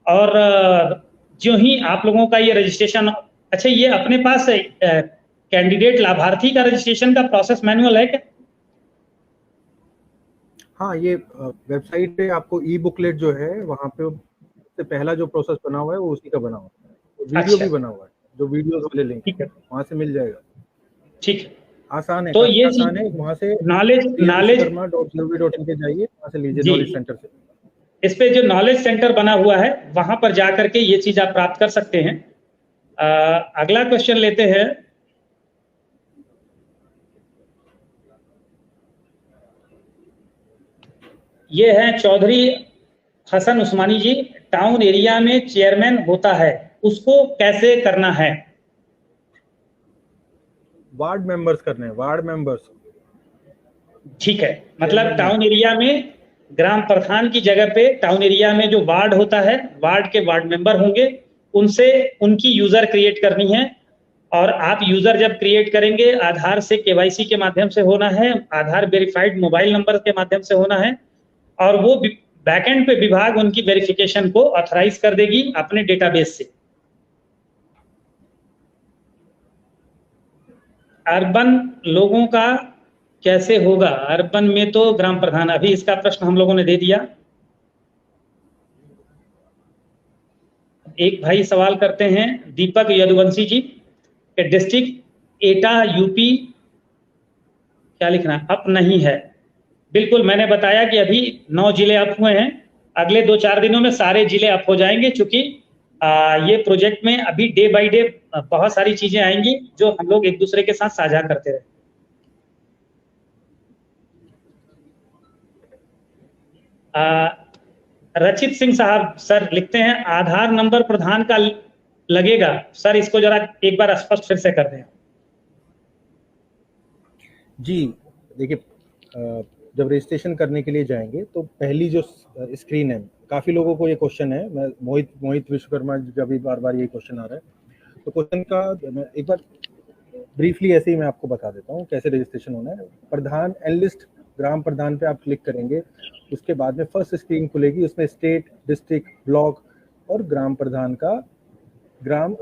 और जो ही आप लोगों का ये रजिस्ट्रेशन, अच्छा ये अपने पास कैंडिडेट लाभार्थी का रजिस्ट्रेशन का प्रोसेस मैनुअल है क्या? हाँ, ये वेबसाइट पे आपको ई बुकलेट जो है वहाँ पे से पहला जो प्रोसेस बना हुआ है वो उसी का बना हुआ है। वीडियो भी बना हुआ है, जो वीडियोस वाले लिंक, ठीक है, वहाँ से मिल जाएगा। ठीक है, आसान है, तो ये आसान है। वहाँ से knowledge.gov.in पे जाइए, वहाँ से लीजिए नॉलेज सेंटर से। इस पे जो नॉलेज सेंटर बना हुआ है वहां पर जाकर के ये चीज आप प्राप्त कर सकते हैं। अगला क्वेश्चन लेते हैं। ये है चौधरी हसन उस्मानी जी, टाउन एरिया में चेयरमैन होता है, उसको कैसे करना है? वार्ड मेंबर्स करने हैं, वार्ड मेंबर्स। ठीक है, मतलब टाउन एरिया में ग्राम प्रधान की जगह पे टाउन एरिया में जो वार्ड होता है, वार्ड के वार्ड मेंबर होंगे, उनसे उनकी यूजर क्रिएट करनी है। और आप यूजर जब क्रिएट करेंगे, आधार से केवाईसी के माध्यम से होना है, आधार वेरीफाइड मोबाइल नंबर के माध्यम से होना है, और वो बैकएंड पे विभाग उनकी वेरिफिकेशन को ऑथराइज कर देगी अपने डेटाबेस से। अर्बन लोगों का कैसे होगा? अर्बन में तो ग्राम प्रधान, अभी इसका प्रश्न हम लोगों ने दे दिया। एक भाई सवाल करते हैं, दीपक यदुवंशी जी, डिस्ट्रिक्ट एटा यूपी क्या लिखना है? अप नहीं है। बिल्कुल, मैंने बताया कि अभी 9 जिले अप हुए हैं, अगले 2-4 दिनों में सारे जिले अप हो जाएंगे, चूंकि ये प्रोजेक्ट में अभी डे बाय डे बहुत सारी चीजें आएंगी जो हम लोग एक दूसरे के साथ साझा करते रहे। रचित सिंह साहब सर लिखते हैं, आधार नंबर प्रधान का लगेगा सर, इसको जरा एक बार स्पष्ट फिर से कर दें। जी देखिए, जब रजिस्ट्रेशन करने के लिए जाएंगे तो पहली जो स्क्रीन है, काफ़ी लोगों को ये क्वेश्चन है, मैं मोहित विश्वकर्मा का भी बार बार ये क्वेश्चन आ रहा है, तो क्वेश्चन का मैं एक बार ब्रीफली ऐसे ही मैं आपको बता देता हूँ कैसे रजिस्ट्रेशन होना है। प्रधान एनलिस्ट ग्राम प्रधान पे आप क्लिक करेंगे, उसके बाद में फर्स्ट स्क्रीन खुलेगी, उसमें स्टेट, डिस्ट्रिक्ट, ब्लॉक और ग्राम प्रधान का ग्राम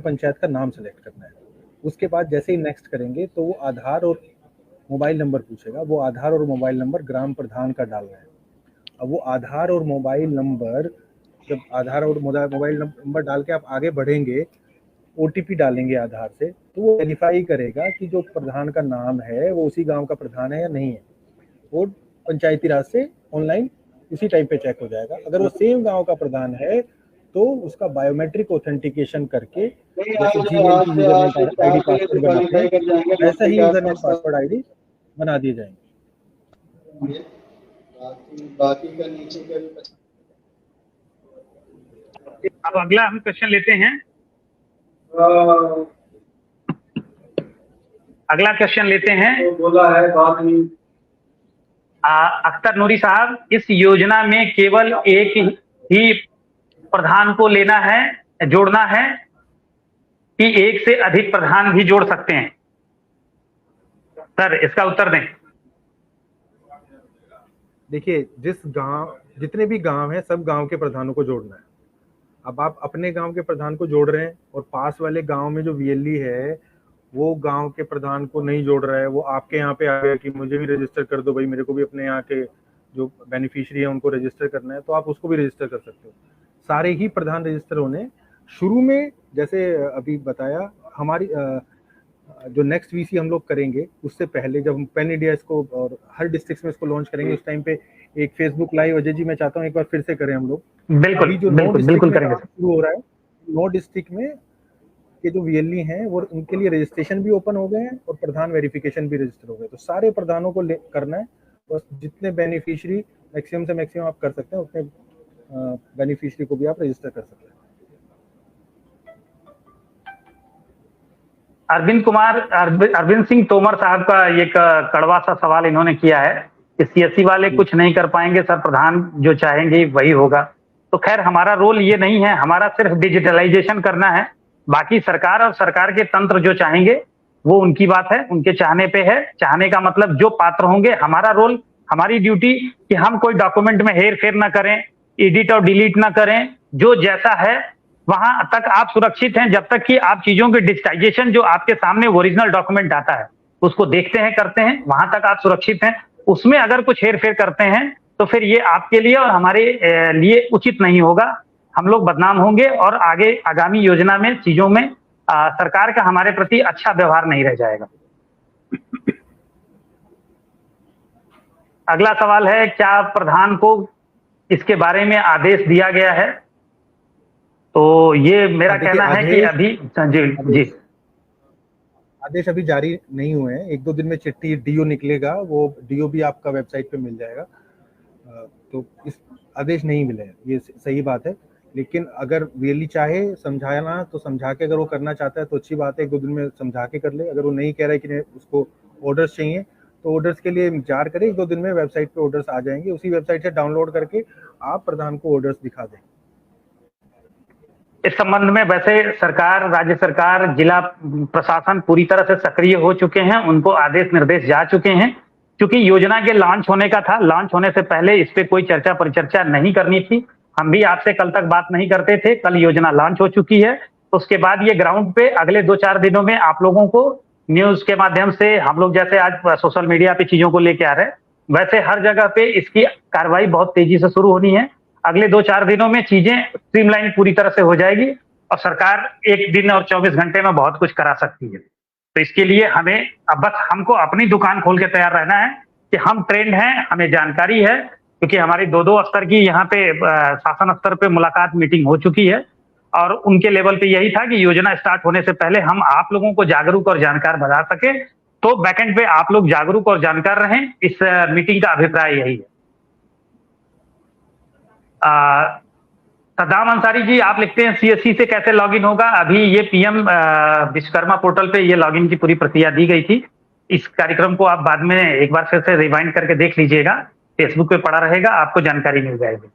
पंचायत का नाम सेलेक्ट करना है। उसके बाद जैसे ही नेक्स्ट करेंगे तो वो आधार और मोबाइल नंबर पूछेगा, वो आधार और मोबाइल नंबर ग्राम प्रधान का डालना है। अब वो आधार और मोबाइल नंबर, जब आधार और मोबाइल नंबर डाल के आप आगे बढ़ेंगे, ओटीपी डालेंगे आधार से, तो वो वेरीफाई करेगा कि जो प्रधान का नाम है वो उसी गांव का प्रधान है या नहीं है। वो पंचायती राज से ऑनलाइन उसी टाइम पे चेक हो जाएगा। अगर वो सेम गांव का प्रधान है तो उसका बायोमेट्रिक ऑथेंटिकेशन करके, जैसे जीमेल की यूजरनेम आईडी पासवर्ड बनाते हैं, ऐसा ही यूजरनेम पासवर्ड आईडी बना दिए जाएंगे। बाकी का नीचे का भी। अब अगला हम क्वेश्चन लेते हैं। अगला क्वेश्चन लेते हैं। तो बोला है बात नहीं। अख्तर नूरी साहब, इस योजना में केवल एक ही प्रधान को लेना है, जोड़ना है, कि एक से अधिक प्रधान भी जोड़ सकते हैं? सर इसका उत्तर दें। देखिए, जितने भी गांव हैं, सब गांव के प्रधानों को जोड़ना है। अब आप अपने गांव के प्रधान को जोड़ रहे हैं और पास वाले गांव में जो वीएलई है वो गांव के प्रधान को नहीं जोड़ रहा है, वो आपके यहाँ पे आ गया कि मुझे भी रजिस्टर कर दो भाई, मेरे को भी अपने यहाँ के जो बेनिफिशियरी है उनको रजिस्टर करना है, तो आप उसको भी रजिस्टर कर सकते हो। सारे ही प्रधान रजिस्टर होने शुरू में, जैसे अभी बताया, हमारी जो नेक्स्ट वीसी हम लोग करेंगे उससे पहले, जब हम पैन इंडिया इसको और हर डिस्ट्रिक्ट में इसको लॉन्च करेंगे, उस टाइम पे एक फेसबुक लाइव, अजय जी मैं चाहता हूँ एक बार फिर से करें हम लोग। बिल्कुल जो बिल्कुल करेंगे। शुरू हो रहा है 9 डिस्ट्रिक्ट में के जो वीएलई हैं वो उनके लिए रजिस्ट्रेशन भी ओपन हो गए हैं और प्रधान वेरिफिकेशन भी रजिस्टर हो गए। तो सारे प्रधानों को करना है, बस जितने बेनिफिशियरी मैक्सिमम से मैक्सिमम आप कर सकते हैं उतने बेनिफिशियरी को भी आप रजिस्टर कर सकते हैं। अरविंद सिंह तोमर साहब का एक कड़वा सा सवाल इन्होंने किया है कि सीएससी वाले कुछ नहीं कर पाएंगे सर, प्रधान जो चाहेंगे वही होगा। तो खैर हमारा रोल ये नहीं है, हमारा सिर्फ डिजिटलाइजेशन करना है। बाकी सरकार और सरकार के तंत्र जो चाहेंगे वो उनकी बात है, उनके चाहने पे है। चाहने का मतलब जो पात्र होंगे, हमारा रोल, हमारी ड्यूटी कि हम कोई डॉक्यूमेंट में हेर फेर ना करें, एडिट और डिलीट ना करें। जो जैसा है वहां तक आप सुरक्षित हैं, जब तक कि आप चीजों की डिजिटाइजेशन, जो आपके सामने ओरिजिनल डॉक्यूमेंट आता है उसको देखते हैं, करते हैं, वहां तक आप सुरक्षित हैं। उसमें अगर कुछ हेर फेर करते हैं तो फिर ये आपके लिए और हमारे लिए उचित नहीं होगा। हम लोग बदनाम होंगे और आगे आगामी योजना में चीजों में सरकार का हमारे प्रति अच्छा व्यवहार नहीं रह जाएगा। अगला सवाल है, क्या प्रधान को इसके बारे में आदेश दिया गया है? तो ये मेरा कहना है कि अभी जी आदेश अभी जारी नहीं हुए हैं। 1-2 दिन में चिट्ठी डीओ निकलेगा, वो डीओ भी आपका वेबसाइट पे मिल जाएगा। तो इस आदेश नहीं मिले हैं, ये सही बात है। लेकिन अगर वीएलई चाहे समझाना तो समझा के, अगर वो करना चाहता है तो अच्छी बात है, 1-2 दिन में समझा के कर ले। अगर वो नहीं कह रहा है कि उसको ऑर्डर्स चाहिए तो ऑर्डर्स के लिए इंतजार करें, 1-2 दिन में वेबसाइट पे ऑर्डर्स आ जाएंगे। उसी वेबसाइट से डाउनलोड करके आप प्रधान को ऑर्डर्स दिखा दें। इस संबंध में वैसे सरकार, राज्य सरकार, जिला प्रशासन पूरी तरह से सक्रिय हो चुके हैं, उनको आदेश निर्देश जा चुके हैं। क्योंकि योजना के लॉन्च होने का था, लॉन्च होने से पहले इस पे कोई चर्चा परिचर्चा नहीं करनी थी। हम भी आपसे कल तक बात नहीं करते थे, कल योजना लॉन्च हो चुकी है। उसके बाद ये ग्राउंड पे अगले 2-4 दिनों में आप लोगों को न्यूज के माध्यम से, हम लोग जैसे आज सोशल मीडिया पे चीजों को लेके आ रहे हैं, वैसे हर जगह पे इसकी कार्रवाई बहुत तेजी से शुरू होनी है। अगले 2-4 दिनों में चीजें स्ट्रीमलाइन पूरी तरह से हो जाएगी और सरकार 1 दिन और 24 घंटे में बहुत कुछ करा सकती है। तो इसके लिए हमें अब बस हमको अपनी दुकान खोल के तैयार रहना है कि हम ट्रेंड हैं, हमें जानकारी है, क्योंकि हमारी 2-2 स्तर की यहाँ पे शासन स्तर पे मुलाकात मीटिंग हो चुकी है और उनके लेवल पे यही था कि योजना स्टार्ट होने से पहले हम आप लोगों को जागरूक और जानकार बना सके। तो बैकएंड पे आप लोग जागरूक और जानकार रहें, इस मीटिंग का अभिप्राय यही है। सद्दाम अंसारी जी, आप लिखते हैं सीएससी से कैसे लॉगिन होगा? अभी ये पीएम विश्वकर्मा पोर्टल पे ये लॉगिन की पूरी प्रक्रिया दी गई थी। इस कार्यक्रम को आप बाद में एक बार फिर से रिवाइंड करके देख लीजिएगा, फेसबुक पे पड़ा रहेगा, आपको जानकारी मिल जाएगी।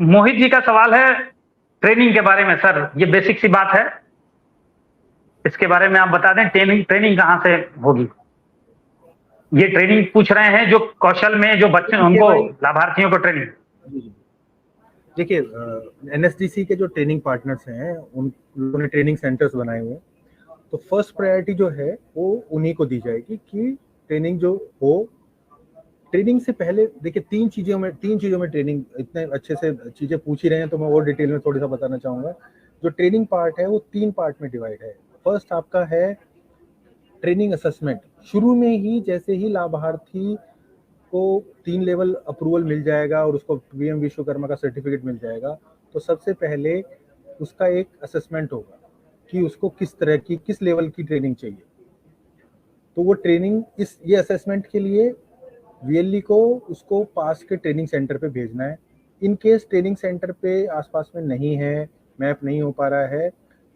मोहित जी का सवाल है ट्रेनिंग के बारे में। सर, ये बेसिक सी बात है, इसके बारे में आप बता दें, ट्रेनिंग कहाँ से होगी? ये ट्रेनिंग पूछ रहे हैं जो कौशल में जो बच्चे, उनको लाभार्थियों को ट्रेनिंग। देखिए, एनएसडीसी के जो ट्रेनिंग पार्टनर्स हैं उन लोगों ने ट्रेनिंग सेंटर्स बनाए हुए हैं। तो फर्स्ट प्रायोरिटी जो है वो उन्हीं को दी जाएगी कि ट्रेनिंग जो हो। ट्रेनिंग से पहले देखिए 3 चीज़ों में ट्रेनिंग, इतने अच्छे से चीज़ें पूछ ही रहे हैं तो मैं और डिटेल में थोड़ा सा बताना चाहूँगा। जो ट्रेनिंग पार्ट है वो 3 पार्ट में डिवाइड है। फर्स्ट आपका है ट्रेनिंग असेसमेंट। शुरू में ही जैसे ही लाभार्थी को 3 लेवल अप्रूवल मिल जाएगा और उसको पीएम विश्वकर्मा का सर्टिफिकेट मिल जाएगा, तो सबसे पहले उसका एक असेसमेंट होगा कि उसको किस तरह की, किस लेवल की ट्रेनिंग चाहिए। तो वो ट्रेनिंग, ये असेसमेंट के लिए वीएलई को उसको पास के ट्रेनिंग सेंटर पे भेजना है। इन केस ट्रेनिंग सेंटर पे आसपास में नहीं है, मैप नहीं हो पा रहा है,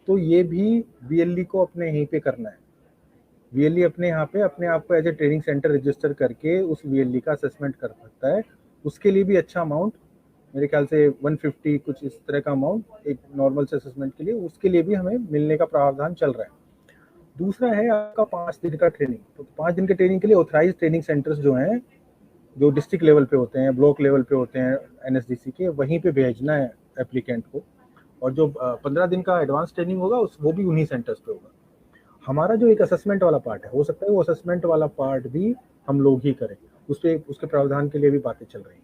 तो ये भी वीएलई को अपने यहीं पे करना है। वीएलई अपने यहाँ पे अपने आप को as a training centre register करके उस वीएलई का असेसमेंट कर सकता है। उसके लिए भी अच्छा अमाउंट, मेरे ख्याल से 150 कुछ इस तरह का अमाउंट एक नॉर्मल से असेसमेंट के लिए, उसके लिए भी हमें मिलने का प्रावधान चल रहा है। दूसरा है आपका 5 दिन का ट्रेनिंग। तो 5 दिन के ट्रेनिंग के लिए ऑथराइज ट्रेनिंग सेंटर्स जो हैं, जो डिस्ट्रिक्ट लेवल पे होते हैं, ब्लॉक लेवल पे होते हैं एनएसडीसी के, वहीं पे भेजना है एप्लीकेंट को। और जो 15 दिन का एडवांस ट्रेनिंग होगा वो भी उन्हीं सेंटर्स पे होगा। हमारा जो एक असेसमेंट वाला पार्ट है, हो सकता है वो असेसमेंट वाला पार्ट भी हम लोग ही करें, उसके प्रावधान के लिए भी बातें चल रही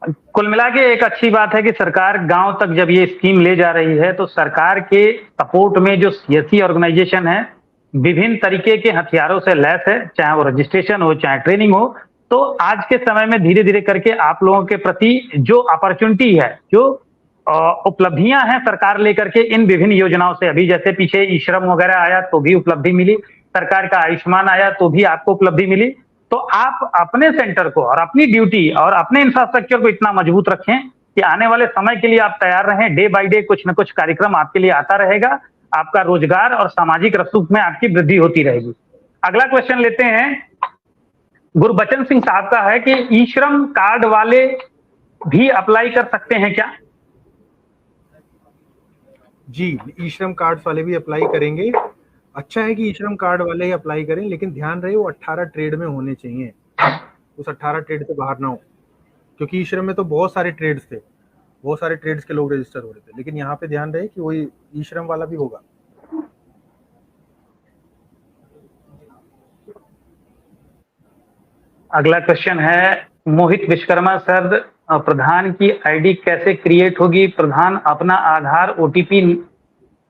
हैं। कुल मिला के एक अच्छी बात है कि सरकार गांव तक जब ये स्कीम ले जा रही है तो सरकार के सपोर्ट में जो सीएससी ऑर्गेनाइजेशन है विभिन्न तरीके के हथियारों से लैस है, चाहे वो रजिस्ट्रेशन हो चाहे ट्रेनिंग हो। तो आज के समय में धीरे धीरे करके आप लोगों के प्रति जो अपॉर्चुनिटी है, जो उपलब्धियां हैं सरकार लेकर के इन विभिन्न योजनाओं से, अभी जैसे पीछे ई श्रम वगैरह आया तो भी उपलब्धि मिली, सरकार का आयुष्मान आया तो भी आपको उपलब्धि मिली। तो आप अपने सेंटर को और अपनी ड्यूटी और अपने इंफ्रास्ट्रक्चर को इतना मजबूत रखें कि आने वाले समय के लिए आप तैयार रहें। डे बाय डे कुछ न कुछ कार्यक्रम आपके लिए आता रहेगा, आपका रोजगार और सामाजिक रसूख में आपकी वृद्धि होती रहेगी। अगला क्वेश्चन लेते हैं, गुरबचन सिंह साहब का है कि ई श्रम कार्ड वाले भी अप्लाई कर सकते हैं क्या? जी, ई श्रम कार्ड वाले भी अप्लाई करेंगे। अच्छा है कि ई श्रम कार्ड वाले ही अप्लाई करें, लेकिन ध्यान रहे वो 18 ट्रेड में होने चाहिए, उस 18 ट्रेड से बाहर ना हो। क्योंकि ई श्रम में तो बहुत सारे ट्रेड्स थे, बहुत सारे ट्रेड्स के लोग रजिस्टर हो रहे थे, लेकिन यहाँ पे ध्यान रहे कि वही ई श्रम वाला भी होगा। अगला क्वेश्चन है मोहित विश्वकर्मा सर, प्रधान की आईडी कैसे क्रिएट होगी? प्रधान अपना आधार ओटीपी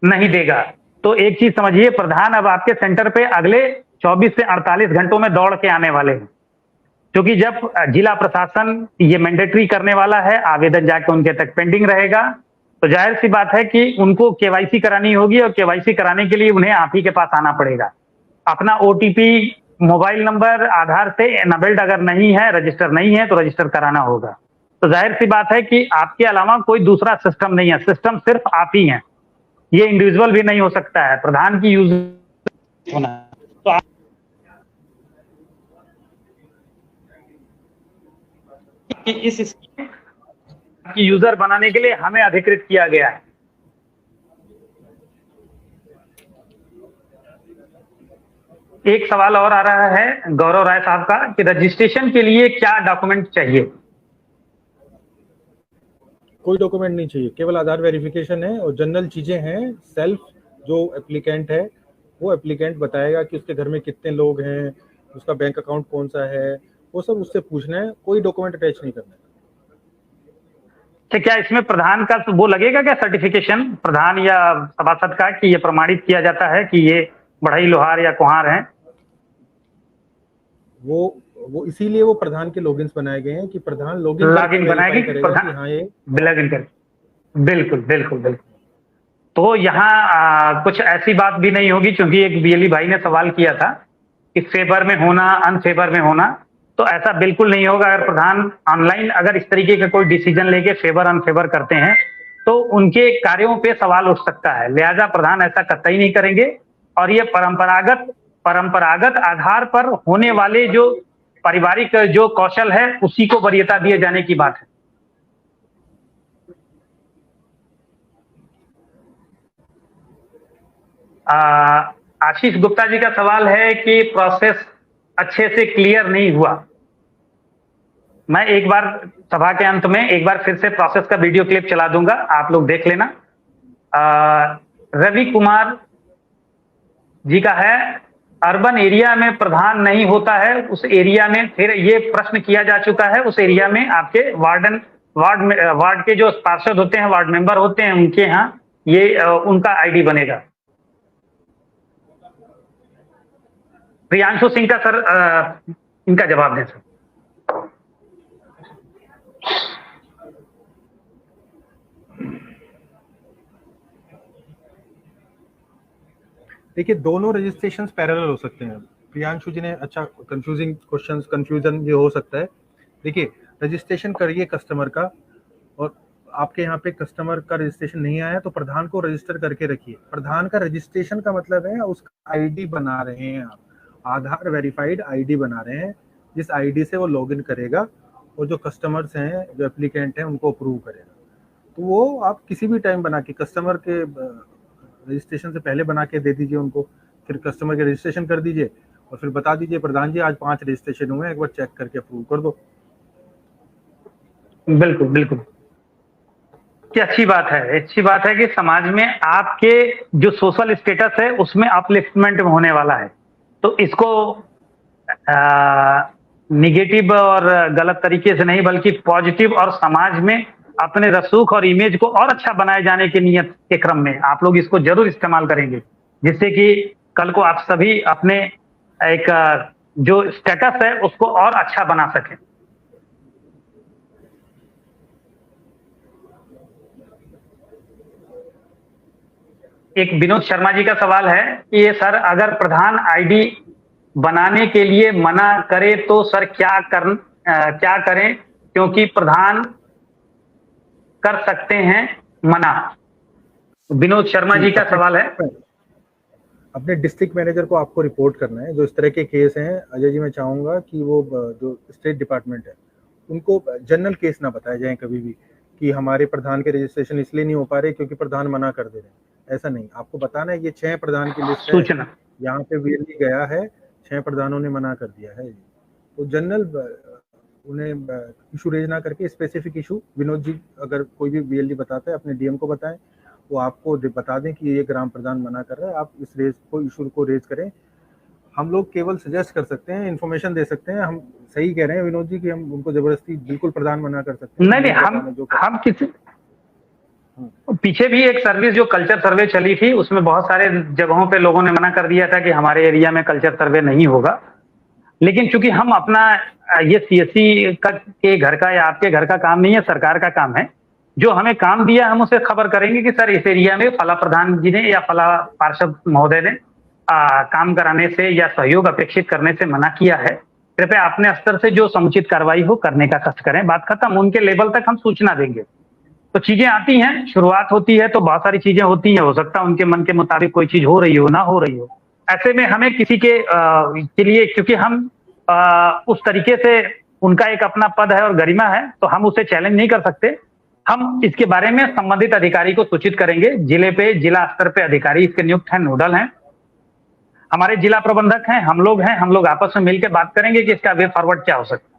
नहीं देगा। तो एक चीज समझिए, प्रधान अब आपके सेंटर पे अगले 24 से 48 घंटों में दौड़ के आने वाले हैं, क्योंकि जब जिला प्रशासन ये मैंडेटरी करने वाला है, आवेदन जाके उनके तक पेंडिंग रहेगा, तो जाहिर सी बात है कि उनको केवाईसी करानी होगी और केवाईसी कराने के लिए उन्हें आप ही के पास आना पड़ेगा। अपना ओटीपी मोबाइल नंबर आधार से एनेबल्ड अगर नहीं है, रजिस्टर नहीं है, तो रजिस्टर कराना होगा। तो जाहिर सी बात है कि आपके अलावा कोई दूसरा सिस्टम नहीं है, सिस्टम सिर्फ आप ही हैं, ये इंडिविजुअल भी नहीं हो सकता है, प्रधान की यूज होना। तो इस की यूजर बनाने के लिए हमें अधिकृत किया गया है। एक सवाल और आ रहा है गौरव राय साहब का कि रजिस्ट्रेशन के लिए क्या डॉक्यूमेंट चाहिए? कोई डॉक्यूमेंट नहीं चाहिए, केवल आधार वेरिफिकेशन है और जनरल चीजें हैं। सेल्फ जो एप्लीकेंट है वो एप्लीकेंट बताएगा कि उसके घर में कितने लोग हैं, उसका बैंक अकाउंट कौन सा है, वो सब उससे पूछना है, कोई डॉक्यूमेंट अटैच नहीं करना है। तो क्या इसमें प्रधान का वो लगेगा क्या सर्टिफिकेशन, प्रधान या सभासद का, कि ये प्रमाणित किया जाता है कि ये बढ़ई लोहार या कुम्हार हैं? वो इसीलिए वो प्रधान के लॉगिन्स बनाए गए हैं कि प्रधान लॉगिन बनाएंगे कि प्रधान हाँ ये लॉगिन कर। बिल्कुल बिल्कुल बिल्कुल। तो यहाँ कुछ ऐसी बात भी नहीं होगी, क्योंकि एक बीएलई भाई ने सवाल किया था कि फेवर में होना अनफेवर में होना, तो ऐसा बिल्कुल नहीं होगा। अगर प्रधान ऑनलाइन अगर इस तरीके का कोई डिसीजन लेके फेवर अनफेवर करते हैं तो उनके कार्यों पे सवाल उठ सकता है, लिहाजा प्रधान ऐसा कतई नहीं करेंगे। और ये परंपरागत आधार पर होने वाले जो पारिवारिक जो कौशल है उसी को वरीयता दिए जाने की बात है। आशीष गुप्ता जी का सवाल है कि प्रोसेस अच्छे से क्लियर नहीं हुआ। मैं एक बार सभा के अंत में एक बार फिर से प्रोसेस का वीडियो क्लिप चला दूंगा, आप लोग देख लेना। रवि कुमार जी का है, अर्बन एरिया में प्रधान नहीं होता है, उस एरिया में, फिर ये प्रश्न किया जा चुका है, उस एरिया में आपके वार्ड के जो पार्षद होते हैं, वार्ड मेंबर होते हैं, उनके यहाँ ये उनका आईडी बनेगा। प्रियांशु सिंह का सर इनका जवाब दें सर। देखिए दोनों रजिस्ट्रेशंस पैरेलल हो सकते हैं। प्रियांशु जी ने अच्छा कंफ्यूजन ये हो सकता है। देखिए रजिस्ट्रेशन करिए कस्टमर का, और आपके यहाँ पे कस्टमर का रजिस्ट्रेशन नहीं आया तो प्रधान को रजिस्टर करके रखिए। प्रधान का रजिस्ट्रेशन का मतलब है उसका आईडी बना रहे हैं आप, आधार वेरीफाइड आईडी बना रहे हैं, जिस आईडी से वो लॉगिन करेगा और जो कस्टमर्स हैं, जो एप्लीकेंट हैं, उनको अप्रूव करेगा। तो वो आप किसी भी टाइम बना के, कस्टमर के रजिस्ट्रेशन से पहले बना के दे दीजिए उनको, फिर कस्टमर के रजिस्ट्रेशन कर दीजिए और फिर बता दीजिए प्रधान जी आज 5 रजिस्ट्रेशन हुए हैं, एक बार चेक करके अप्रूव कर दो। बिल्कुल बिल्कुल, क्या अच्छी बात है कि समाज में आपके जो सोशल स्टेटस है उसमें अपलिफ्टमेंट होने वाला है। तो इसको निगेटिव और गलत तरीके से नहीं, बल्कि पॉजिटिव और समाज में अपने रसूख और इमेज को और अच्छा बनाए जाने की नियत के क्रम में आप लोग इसको जरूर इस्तेमाल करेंगे, जिससे कि कल को आप सभी अपने एक जो स्टेटस है उसको और अच्छा बना सकें। एक विनोद शर्मा जी का सवाल है कि ये सर अगर प्रधान आईडी बनाने के लिए मना करे तो सर क्या करें, क्योंकि प्रधान कर सकते हैं मना। विनोद शर्मा जी का सवाल है। अपने डिस्ट्रिक्ट मैनेजर को आपको रिपोर्ट करना है। जो इस तरह के केस हैं अजय जी, मैं चाहूंगा कि वो जो स्टेट डिपार्टमेंट है उनको जनरल केस ना बताए जाए कभी भी कि हमारे प्रधान के रजिस्ट्रेशन इसलिए नहीं हो पा रहे क्योंकि प्रधान मना कर दे रहे हैं। ऐसा नहीं, आपको बताना है ये 6 प्रधान की लिस्ट है, यहाँ पे वीएलई गया है, 6 प्रधानों ने मना कर दिया है। तो जनरल उन्हें इशू रेज ना करके स्पेसिफिक इशू, विनोद जी अगर कोई भी वीएलई बताता है अपने डीएम को बताएं, वो आपको बता दें कि ये ग्राम प्रधान मना कर रहा है, आप इस इशू को रेज करें। हम लोग केवल सजेस्ट कर सकते हैं, इन्फॉर्मेशन दे सकते हैं। हम सही कह रहे हैं विनोद जी कि हम उनको जबरदस्ती बिल्कुल प्रधान मना कर सकते हैं नहीं, हम किसी पीछे भी एक सर्विस जो कल्चर सर्वे चली थी उसमें बहुत सारे जगहों पे लोगों ने मना कर दिया था कि हमारे एरिया में कल्चर सर्वे नहीं होगा। लेकिन चूंकि हम अपना ये सीएससी के घर का या आपके घर का काम नहीं है, सरकार का काम है। जो हमें काम दिया हम उसे खबर करेंगे कि सर इस एरिया में फला प्रधान जी ने या फला पार्षद महोदय ने काम कराने से या सहयोग अपेक्षित करने से मना किया है, कृपया अपने स्तर से जो समुचित कार्रवाई हो करने का कष्ट करें। बात खत्म। उनके लेवल तक हम सूचना देंगे। तो चीजें आती हैं, शुरुआत होती है तो बहुत सारी चीजें होती हैं, हो सकता है उनके मन के मुताबिक कोई चीज हो रही हो ना हो रही हो। ऐसे में हमें किसी के लिए, क्योंकि हम उस तरीके से, उनका एक अपना पद है और गरिमा है, तो हम उसे चैलेंज नहीं कर सकते। हम इसके बारे में संबंधित अधिकारी को सूचित करेंगे। जिले पे जिला स्तर पे अधिकारी इसके नियुक्त हैं, नोडल हैं, हमारे जिला प्रबंधक हैं, हम लोग आपस में मिलकर बात करेंगे कि इसका वे फॉरवर्ड क्या हो सकता है।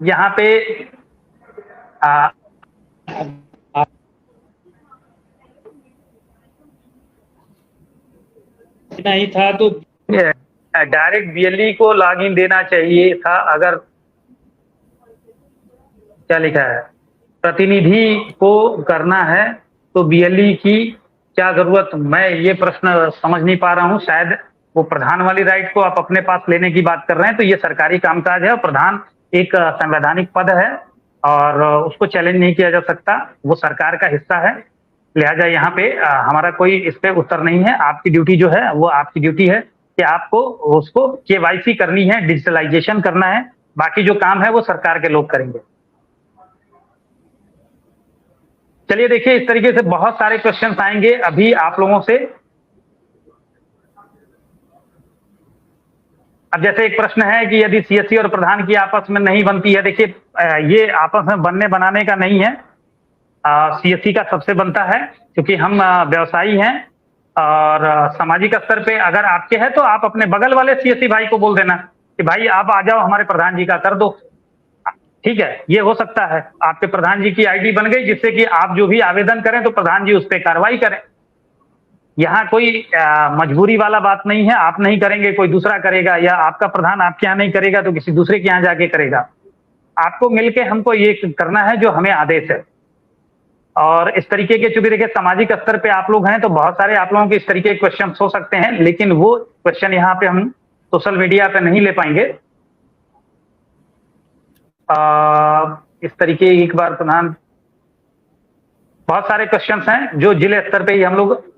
यहाँ पे नहीं था तो डायरेक्ट बीएलई को लॉगिन देना चाहिए था। अगर क्या लिखा है, प्रतिनिधि को करना है तो बीएलई की क्या जरूरत, मैं ये प्रश्न समझ नहीं पा रहा हूँ। शायद वो प्रधान वाली राइट को आप अपने पास लेने की बात कर रहे हैं, तो ये सरकारी कामकाज है और प्रधान एक संवैधानिक पद है और उसको चैलेंज नहीं किया जा सकता, वो सरकार का हिस्सा है। लिहाजा यहाँ पे हमारा कोई इस पे उत्तर नहीं है। आपकी ड्यूटी जो है वो आपकी ड्यूटी है कि आपको उसको केवाईसी करनी है, डिजिटलाइजेशन करना है, बाकी जो काम है वो सरकार के लोग करेंगे। चलिए देखिए, इस तरीके से बहुत सारे क्वेश्चंस आएंगे अभी आप लोगों से। अब जैसे एक प्रश्न है कि यदि सीएससी और प्रधान की आपस में नहीं बनती है, देखिए ये आपस में बनने बनाने का नहीं है, सीएससी का सबसे बनता है क्योंकि हम व्यवसायी हैं और सामाजिक स्तर पे अगर आपके है तो आप अपने बगल वाले सीएससी भाई को बोल देना कि भाई आप आ जाओ हमारे प्रधान जी का कर दो, ठीक है। ये हो सकता है, आपके प्रधान जी की आईडी बन गई जिससे कि आप जो भी आवेदन करें तो प्रधान जी उस पर कार्रवाई करें। यहाँ कोई मजबूरी वाला बात नहीं है, आप नहीं करेंगे कोई दूसरा करेगा, या आपका प्रधान आपके यहाँ नहीं करेगा तो किसी दूसरे के यहाँ जाके करेगा। आपको मिलके हमको ये करना है जो हमें आदेश है। और इस तरीके के, चूंकि देखिए सामाजिक स्तर पे आप लोग हैं तो बहुत सारे आप लोगों के इस तरीके के क्वेश्चन हो सकते हैं, लेकिन वो क्वेश्चन यहाँ पे हम सोशल मीडिया पे नहीं ले पाएंगे। इस तरीके एक बार प्रधान, बहुत सारे क्वेश्चंस हैं जो जिले स्तर पे ही हम लोग।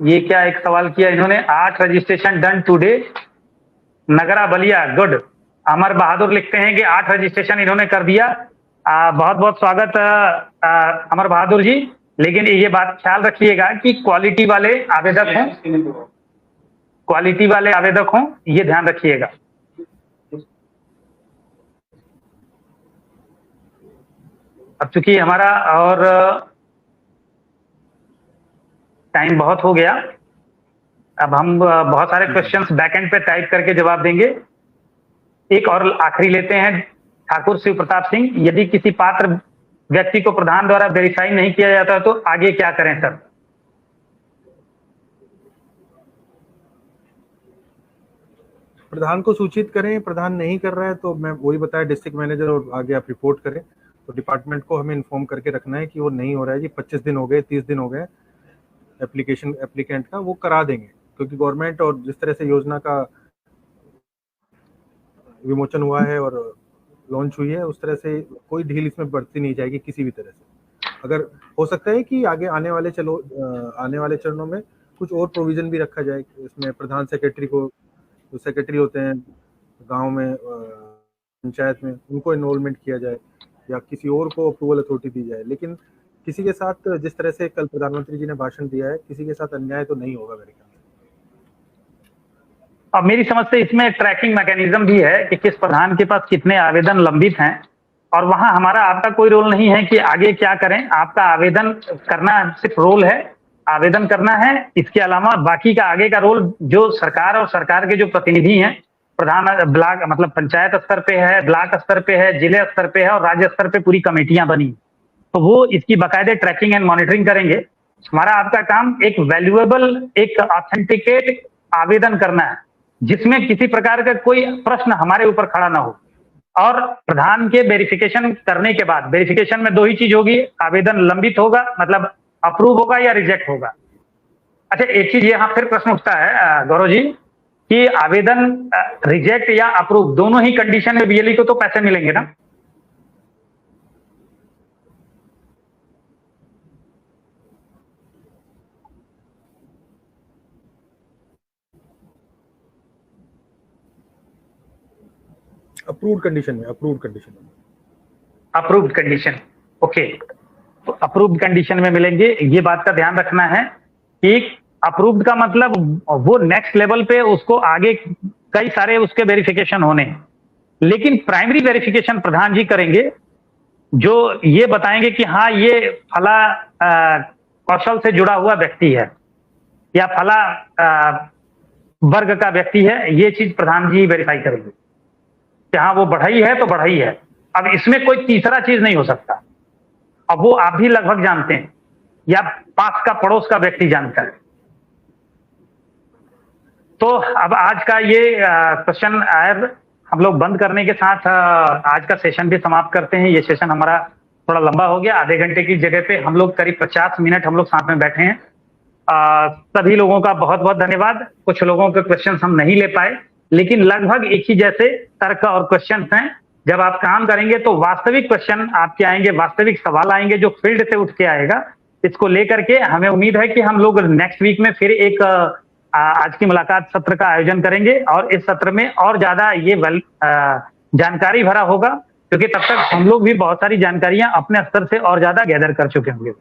ये क्या एक सवाल किया इन्होंने, 8 रजिस्ट्रेशन डन टुडे नगरा बलिया, गुड। अमर बहादुर लिखते हैं कि 8 रजिस्ट्रेशन इन्होंने कर दिया। बहुत बहुत स्वागत अमर बहादुर जी, लेकिन ये बात ख्याल रखिएगा कि क्वालिटी वाले आवेदक हों, क्वालिटी वाले आवेदक हों, ये ध्यान रखिएगा। अब चूंकि हमारा और टाइम बहुत हो गया, अब हम बहुत सारे क्वेश्चंस बैकएंड पे टाइप करके जवाब देंगे। एक और आखिरी लेते हैं, ठाकुर शिव प्रताप सिंह, यदि किसी पात्र व्यक्ति को प्रधान द्वारा वेरीफाई नहीं किया जाता तो आगे क्या करें सर? प्रधान को सूचित करें, प्रधान नहीं कर रहा है तो मैं वही बताया डिस्ट्रिक्ट मैनेजर और आगे आप रिपोर्ट करें। तो डिपार्टमेंट को हमें इन्फॉर्म करके रखना है कि वो नहीं हो रहा है जी, 25 दिन हो गए, 30 दिन हो गए एप्लीकेंट का, वो करा देंगे। क्योंकि गवर्नमेंट और जिस तरह से योजना का विमोचन हुआ है और लॉन्च हुई है, उस तरह से कोई ढील इसमें बढ़ती नहीं जाएगी किसी भी तरह से। अगर हो सकता है कि आगे आने वाले चरणों में कुछ और प्रोविजन भी रखा जाए, इसमें प्रधान सेक्रेटरी को, जो सेक्रेटरी होते हैं गांव में पंचायत में, उनको इन्वॉल्वमेंट किया जाए या किसी और को अप्रूवल अथॉरिटी दी जाए। लेकिन किसी के साथ, जिस तरह से कल प्रधानमंत्री जी ने भाषण दिया है, किसी के साथ अन्याय तो नहीं होगा मेरे ख्याल से। अब मेरी समझ से इसमें एक ट्रैकिंग मैकेनिज्म भी है कि किस प्रधान के पास कितने आवेदन लंबित हैं, और वहां हमारा आपका कोई रोल नहीं है कि आगे क्या करें। आपका आवेदन करना सिर्फ रोल है, आवेदन करना है। इसके अलावा बाकी का आगे का रोल जो सरकार और सरकार के जो प्रतिनिधि हैं, प्रधान ब्लॉक मतलब पंचायत स्तर पे है, ब्लॉक स्तर पे है, जिले स्तर पे है और राज्य स्तर पे पूरी कमेटियां बनी, तो वो इसकी बाकायदे ट्रैकिंग एंड मॉनिटरिंग करेंगे। हमारा आपका काम एक वैल्यूएबल, एक ऑथेंटिकेट आवेदन करना है जिसमें किसी प्रकार का कोई प्रश्न हमारे ऊपर खड़ा ना हो। और प्रधान के वेरिफिकेशन करने के बाद, वेरिफिकेशन में 2 ही चीज होगी, आवेदन लंबित होगा मतलब अप्रूव होगा या रिजेक्ट होगा। अच्छा, एक चीज यहाँ फिर प्रश्न उठता है गौरव जी कि आवेदन रिजेक्ट या अप्रूव दोनों ही कंडीशन में बीएलई को तो पैसे मिलेंगे ना? अप्रूव्ड कंडीशन में, ओके। तो अप्रूव्ड कंडीशन में मिलेंगे। ये बात का ध्यान रखना है कि अप्रूव्ड का मतलब वो नेक्स्ट लेवल पे उसको आगे कई सारे उसके वेरिफिकेशन होने हैं, लेकिन प्राइमरी वेरिफिकेशन प्रधान जी करेंगे, जो ये बताएंगे कि हाँ ये फला कौशल से जुड़ा हुआ व्यक्ति है या फला वर्ग का व्यक्ति है, ये चीज प्रधान जी वेरीफाई करेंगे कि हाँ वो बढ़ई है तो बढ़ई है। अब इसमें कोई तीसरा चीज नहीं हो सकता। अब वो आप भी लगभग जानते हैं या पास का पड़ोस का व्यक्ति जानता है। तो अब आज का ये क्वेश्चन आयर हम लोग बंद करने के साथ आज का सेशन भी समाप्त करते हैं। ये सेशन हमारा थोड़ा लंबा हो गया, आधे घंटे की जगह पे हम लोग करीब 50 मिनट हम लोग साथ में बैठे हैं। सभी लोगों का बहुत बहुत धन्यवाद। कुछ लोगों के क्वेश्चन हम नहीं ले पाए, लेकिन लगभग एक ही जैसे तर्क और क्वेश्चन हैं। जब आप काम करेंगे तो वास्तविक क्वेश्चन आपके आएंगे, वास्तविक सवाल आएंगे जो फील्ड से उठ के आएगा। इसको लेकर के हमें उम्मीद है कि हम लोग नेक्स्ट वीक में फिर एक आज की मुलाकात सत्र का आयोजन करेंगे और इस सत्र में और ज्यादा ये जानकारी भरा होगा, क्योंकि तब तक हम लोग भी बहुत सारी जानकारियां अपने स्तर से और ज्यादा गैदर कर चुके होंगे।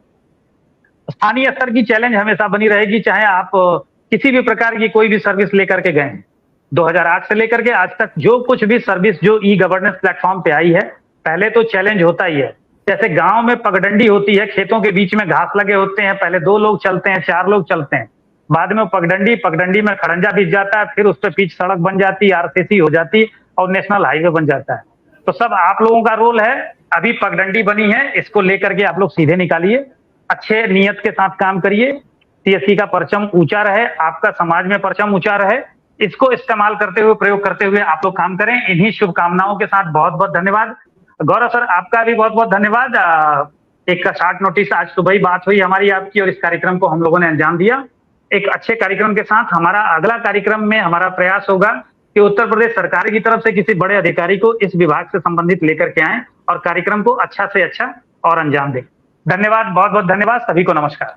स्थानीय स्तर की चैलेंज हमेशा बनी रहेगी, चाहे आप किसी भी प्रकार की कोई भी सर्विस लेकर के गए हैं। 2008 से लेकर के आज तक जो कुछ भी सर्विस जो ई गवर्नेंस प्लेटफॉर्म पे आई है, पहले तो चैलेंज होता ही है। जैसे गांव में पगडंडी होती है, खेतों के बीच में घास लगे होते हैं, पहले 2 लोग चलते हैं, 4 लोग चलते हैं, बाद में पगडंडी में खड़ंजा बिछ जाता है, फिर उस पर पिच सड़क बन जाती है, आरसीसी हो जाती और नेशनल हाईवे बन जाता है। तो सब आप लोगों का रोल है। अभी पगडंडी बनी है, इसको लेकर के आप लोग सीधे निकालिए, अच्छे नियत के साथ काम करिए, सीएससी का परचम ऊंचा रहे, आपका समाज में परचम ऊंचा रहे, इसको इस्तेमाल करते हुए, प्रयोग करते हुए आप लोग काम करें। इन्हीं शुभकामनाओं के साथ बहुत बहुत धन्यवाद। गौरव सर, आपका भी बहुत बहुत धन्यवाद। एक शॉर्ट नोटिस आज सुबह ही बात हुई हमारी आपकी और इस कार्यक्रम को हम लोगों ने अंजाम दिया। एक अच्छे कार्यक्रम के साथ हमारा अगला कार्यक्रम में हमारा प्रयास होगा कि उत्तर प्रदेश सरकार की तरफ से किसी बड़े अधिकारी को इस विभाग से संबंधित लेकर के आए और कार्यक्रम को अच्छा से अच्छा और अंजाम दें। धन्यवाद, बहुत बहुत धन्यवाद, सभी को नमस्कार।